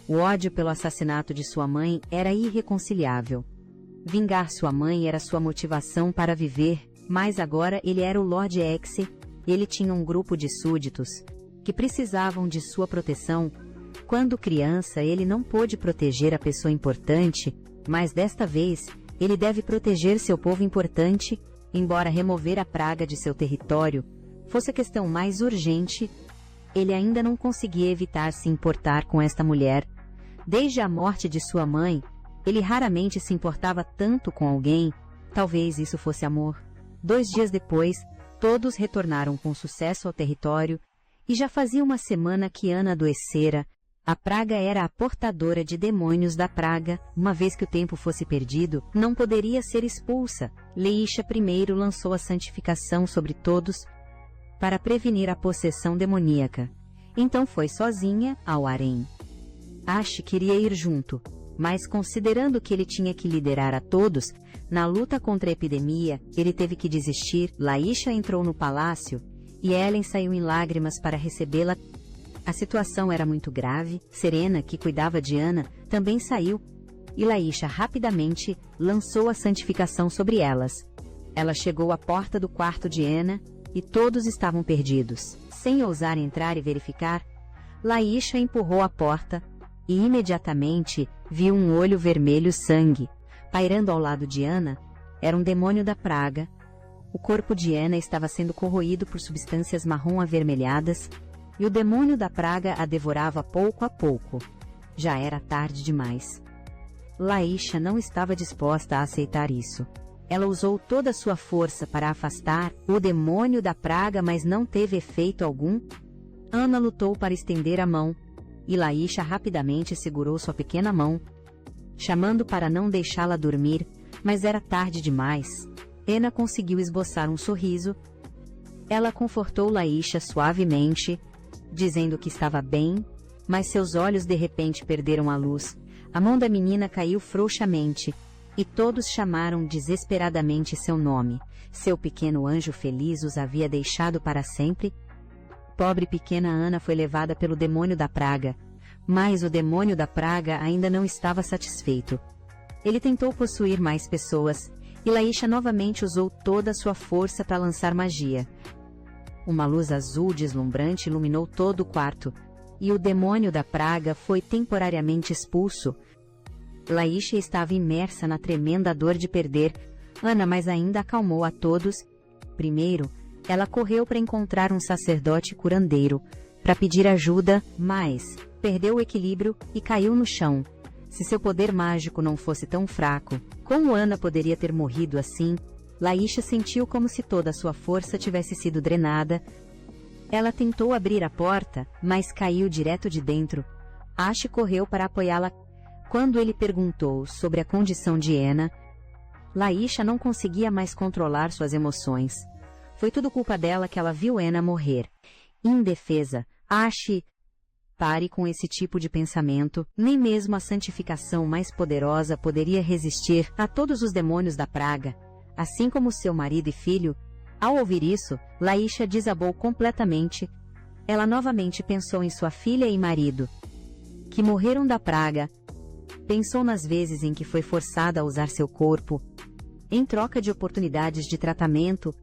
O ódio pelo assassinato de sua mãe era irreconciliável. Vingar sua mãe era sua motivação para viver, mas agora ele era o Lord Axe. Ele tinha um grupo de súditos que precisavam de sua proteção. Quando criança, ele não pôde proteger a pessoa importante, mas desta vez, ele deve proteger seu povo importante. Embora remover a praga de seu território fosse a questão mais urgente, ele ainda não conseguia evitar se importar com esta mulher. Desde a morte de sua mãe, ele raramente se importava tanto com alguém. Talvez isso fosse amor. 2 dias depois, todos retornaram com sucesso ao território, e já fazia 1 semana que Ana adoecera. A praga era a portadora de demônios da praga. Uma vez que o tempo fosse perdido, não poderia ser expulsa. Laíxa primeiro lançou a santificação sobre todos para prevenir a possessão demoníaca. Então foi sozinha ao harém. Axe queria ir junto, mas considerando que ele tinha que liderar a todos na luta contra a epidemia, ele teve que desistir. Laíxa entrou no palácio e Ellen saiu em lágrimas para recebê-la. A situação era muito grave. Serena, que cuidava de Ana, também saiu, e Laíxa rapidamente lançou a santificação sobre elas. Ela chegou à porta do quarto de Ana, e todos estavam perdidos. Sem ousar entrar e verificar, Laísha empurrou a porta e imediatamente viu um olho vermelho sangue. Pairando ao lado de Ana, era um demônio da praga. O corpo de Ana estava sendo corroído por substâncias marrom avermelhadas e o demônio da praga a devorava pouco a pouco. Já era tarde demais. Laísha não estava disposta a aceitar isso. Ela usou toda a sua força para afastar o demônio da praga, mas não teve efeito algum. Ana lutou para estender a mão, e Laísha rapidamente segurou sua pequena mão, chamando para não deixá-la dormir, mas era tarde demais. Ana conseguiu esboçar um sorriso. Ela confortou Laísha suavemente, dizendo que estava bem, mas seus olhos de repente perderam a luz. A mão da menina caiu frouxamente, e todos chamaram desesperadamente seu nome. Seu pequeno anjo feliz os havia deixado para sempre. Pobre pequena Ana foi levada pelo demônio da praga, mas o demônio da praga ainda não estava satisfeito. Ele tentou possuir mais pessoas, e Laísha novamente usou toda a sua força para lançar magia. Uma luz azul deslumbrante iluminou todo o quarto, e o demônio da praga foi temporariamente expulso. Laísha estava imersa na tremenda dor de perder Ana, mas ainda acalmou a todos. Primeiro, ela correu para encontrar um sacerdote curandeiro, para pedir ajuda, mas perdeu o equilíbrio e caiu no chão. Se seu poder mágico não fosse tão fraco, como Ana poderia ter morrido assim? Laísha sentiu como se toda a sua força tivesse sido drenada. Ela tentou abrir a porta, mas caiu direto de dentro. Ash correu para apoiá-la. Quando ele perguntou sobre a condição de Ana, Laísha não conseguia mais controlar suas emoções. Foi tudo culpa dela que ela viu Ana morrer. Indefesa, Ash... Pare com esse tipo de pensamento. Nem mesmo a santificação mais poderosa poderia resistir a todos os demônios da praga, assim como seu marido e filho. Ao ouvir isso, Laísha desabou completamente. Ela novamente pensou em sua filha e marido, que morreram da praga. Pensou nas vezes em que foi forçada a usar seu corpo, em troca de oportunidades de tratamento.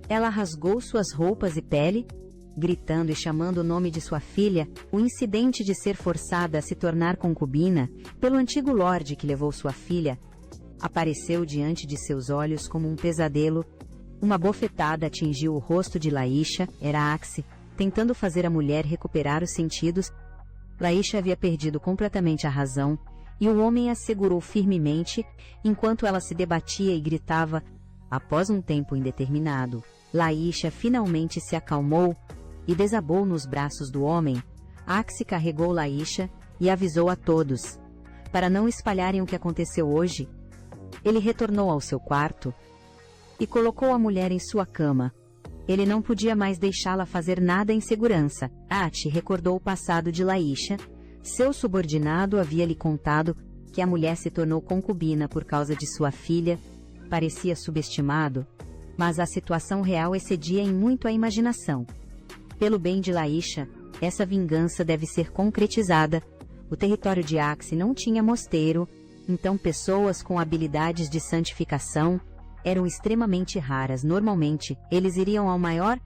Ela rasgou suas roupas e pele, gritando e chamando o nome de sua filha. O incidente de ser forçada a se tornar concubina pelo antigo lorde que levou sua filha apareceu diante de seus olhos como um pesadelo. Uma bofetada atingiu o rosto de Laísha. Era Axe, tentando fazer a mulher recuperar os sentidos. Laísha havia perdido completamente a razão, e o homem a segurou firmemente, enquanto ela se debatia e gritava. Após um tempo indeterminado, Laísha finalmente se acalmou e desabou nos braços do homem. Axe carregou Laísha e avisou a todos, para não espalharem o que aconteceu hoje. Ele retornou ao seu quarto e colocou a mulher em sua cama. Ele não podia mais deixá-la fazer nada em segurança. Ash recordou o passado de Laísha. Seu subordinado havia lhe contado que a mulher se tornou concubina por causa de sua filha. Parecia subestimado, mas a situação real excedia em muito a imaginação. Pelo bem de Laísha, essa vingança deve ser concretizada. O território de Axe não tinha mosteiro, então pessoas com habilidades de santificação eram extremamente raras. Normalmente, eles iriam ao maior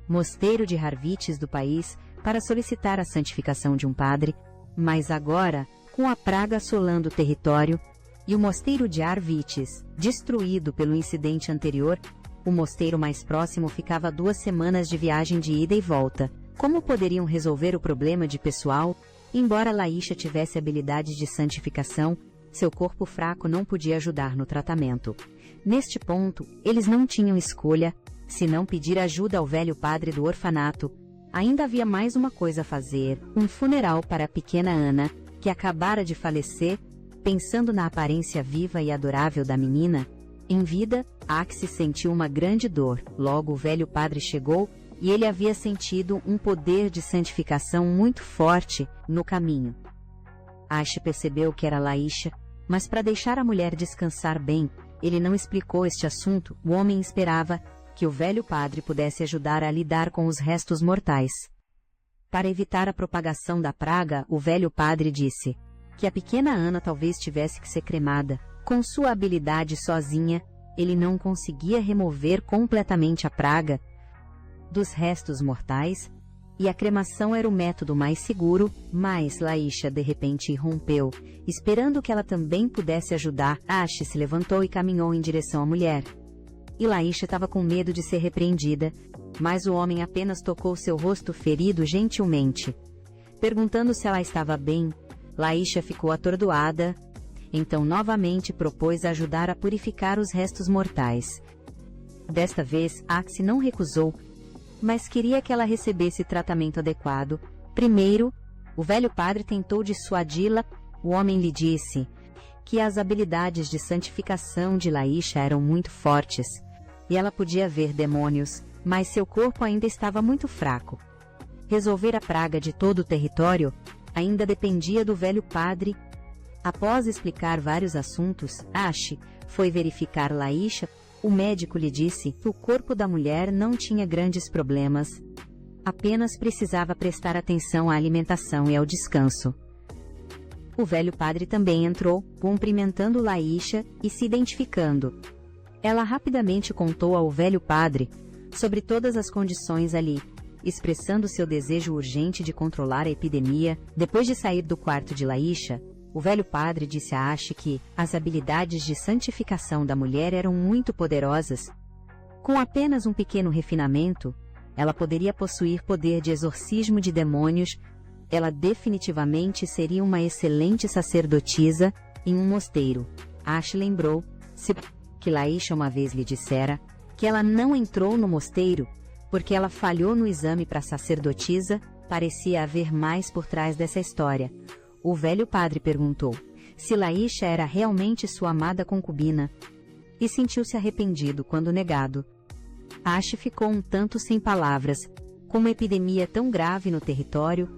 mosteiro de Harvites do país para solicitar a santificação de um padre, mas agora, com a praga assolando o território e o mosteiro de Harvites destruído pelo incidente anterior, o mosteiro mais próximo ficava a 2 semanas de viagem de ida e volta. Como poderiam resolver o problema de pessoal? Embora Laísha tivesse habilidades de santificação, seu corpo fraco não podia ajudar no tratamento. Neste ponto, eles não tinham escolha, senão pedir ajuda ao velho padre do orfanato. Ainda havia mais uma coisa a fazer: um funeral para a pequena Ana, que acabara de falecer. Pensando na aparência viva e adorável da menina, em vida, Axe sentiu uma grande dor. Logo o velho padre chegou, e ele havia sentido um poder de santificação muito forte no caminho. Ash percebeu que era Laísha, mas para deixar a mulher descansar bem, ele não explicou este assunto. O homem esperava que o velho padre pudesse ajudar a lidar com os restos mortais. Para evitar a propagação da praga, o velho padre disse que a pequena Ana talvez tivesse que ser cremada. Com sua habilidade sozinha, ele não conseguia remover completamente a praga. dos restos mortais, e a cremação era o método mais seguro, mas Laísha de repente irrompeu, esperando que ela também pudesse ajudar. Ash se levantou e caminhou em direção à mulher. E Laísha estava com medo de ser repreendida, mas o homem apenas tocou seu rosto ferido gentilmente. Perguntando se ela estava bem, Laísha ficou atordoada, então novamente propôs ajudar a purificar os restos mortais. Desta vez, Axe não recusou, mas queria que ela recebesse tratamento adequado. Primeiro, o velho padre tentou dissuadi-la. O homem lhe disse que as habilidades de santificação de Laísha eram muito fortes, e ela podia ver demônios, mas seu corpo ainda estava muito fraco. Resolver a praga de todo o território ainda dependia do velho padre. Após explicar vários assuntos, Ash foi verificar Laísha. O médico lhe disse que o corpo da mulher não tinha grandes problemas, apenas precisava prestar atenção à alimentação e ao descanso. O velho padre também entrou, cumprimentando Laísha e se identificando. Ela rapidamente contou ao velho padre sobre todas as condições ali, expressando seu desejo urgente de controlar a epidemia. Depois de sair do quarto de Laísha, o velho padre disse a Ash que as habilidades de santificação da mulher eram muito poderosas. Com apenas um pequeno refinamento, ela poderia possuir poder de exorcismo de demônios. Ela definitivamente seria uma excelente sacerdotisa em um mosteiro. Ash lembrou-se que Laísha uma vez lhe dissera que ela não entrou no mosteiro porque ela falhou no exame para sacerdotisa. Parecia haver mais por trás dessa história. O velho padre perguntou se Laísha era realmente sua amada concubina, e sentiu-se arrependido quando negado. Ash ficou um tanto sem palavras. Com uma epidemia tão grave no território,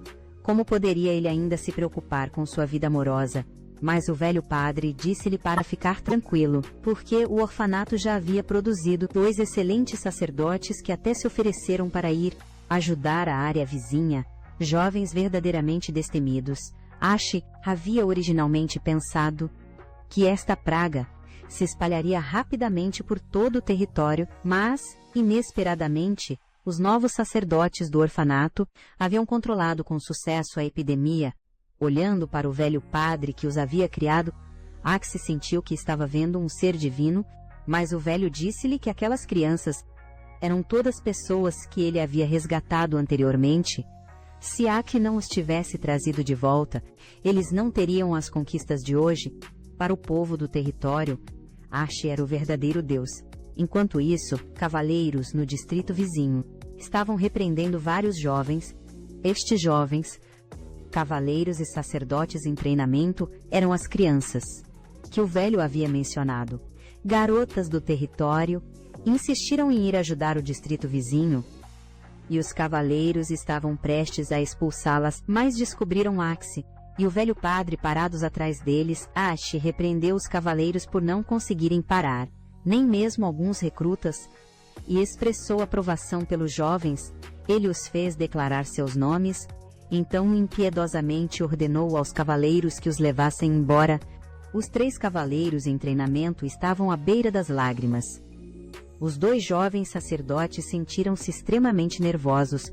como poderia ele ainda se preocupar com sua vida amorosa? Mas o velho padre disse-lhe para ficar tranquilo, porque o orfanato já havia produzido 2 excelentes sacerdotes que até se ofereceram para ir ajudar a área vizinha, jovens verdadeiramente destemidos. Ash havia originalmente pensado que esta praga se espalharia rapidamente por todo o território, mas, inesperadamente, os novos sacerdotes do orfanato haviam controlado com sucesso a epidemia. Olhando para o velho padre que os havia criado, Axe sentiu que estava vendo um ser divino, mas o velho disse-lhe que aquelas crianças eram todas pessoas que ele havia resgatado anteriormente. Se Axe não os tivesse trazido de volta, eles não teriam as conquistas de hoje. Para o povo do território, Ash era o verdadeiro Deus. Enquanto isso, cavaleiros no distrito vizinho estavam repreendendo vários jovens. Estes jovens, cavaleiros e sacerdotes em treinamento, eram as crianças que o velho havia mencionado. Garotas do território insistiram em ir ajudar o distrito vizinho, e os cavaleiros estavam prestes a expulsá-las, mas descobriram Axe e o velho padre parados atrás deles. Ash repreendeu os cavaleiros por não conseguirem parar, nem mesmo alguns recrutas, e expressou aprovação pelos jovens. Ele os fez declarar seus nomes, então impiedosamente ordenou aos cavaleiros que os levassem embora. Os 3 cavaleiros em treinamento estavam à beira das lágrimas. Os 2 jovens sacerdotes sentiram-se extremamente nervosos.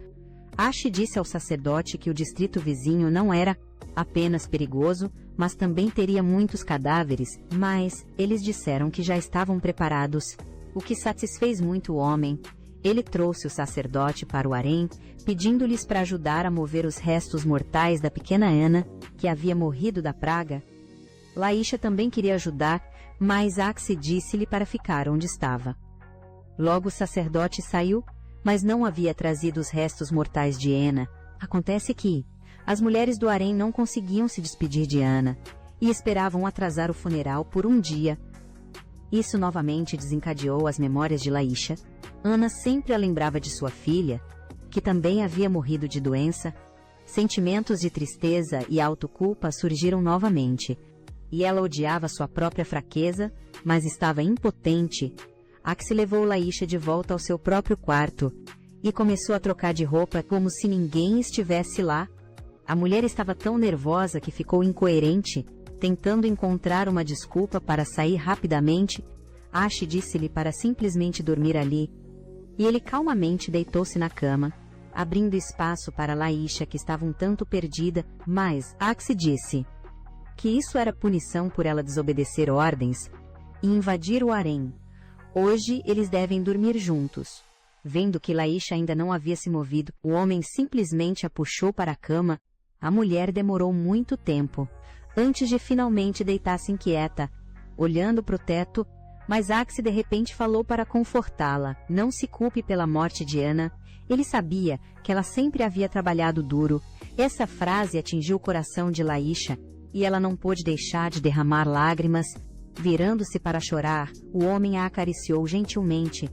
Ash disse ao sacerdote que o distrito vizinho não era apenas perigoso, mas também teria muitos cadáveres, mas eles disseram que já estavam preparados, o que satisfez muito o homem. Ele trouxe o sacerdote para o harém, pedindo-lhes para ajudar a mover os restos mortais da pequena Ana, que havia morrido da praga. Laísha também queria ajudar, mas Axe disse-lhe para ficar onde estava. Logo o sacerdote saiu, mas não havia trazido os restos mortais de Ana. Acontece que as mulheres do harém não conseguiam se despedir de Ana, e esperavam atrasar o funeral por um dia. Isso novamente desencadeou as memórias de Laísha. Ana sempre a lembrava de sua filha, que também havia morrido de doença. Sentimentos de tristeza e autoculpa surgiram novamente, e ela odiava sua própria fraqueza, mas estava impotente. Axe levou Laísha de volta ao seu próprio quarto e começou a trocar de roupa como se ninguém estivesse lá. A mulher estava tão nervosa que ficou incoerente, tentando encontrar uma desculpa para sair rapidamente. Ash disse-lhe para simplesmente dormir ali. e ele calmamente deitou-se na cama, abrindo espaço para Laísha, que estava um tanto perdida, mas Axe disse que isso era punição por ela desobedecer ordens e invadir o harém. Hoje eles devem dormir juntos. Vendo que Laísha ainda não havia se movido, o homem simplesmente a puxou para a cama. A mulher demorou muito tempo, antes de finalmente deitar-se inquieta, olhando para o teto, mas Axe de repente falou para confortá-la. Não se culpe pela morte de Ana. Ele sabia que ela sempre havia trabalhado duro. Essa frase atingiu o coração de Laísha, e ela não pôde deixar de derramar lágrimas. Virando-se para chorar, o homem a acariciou gentilmente,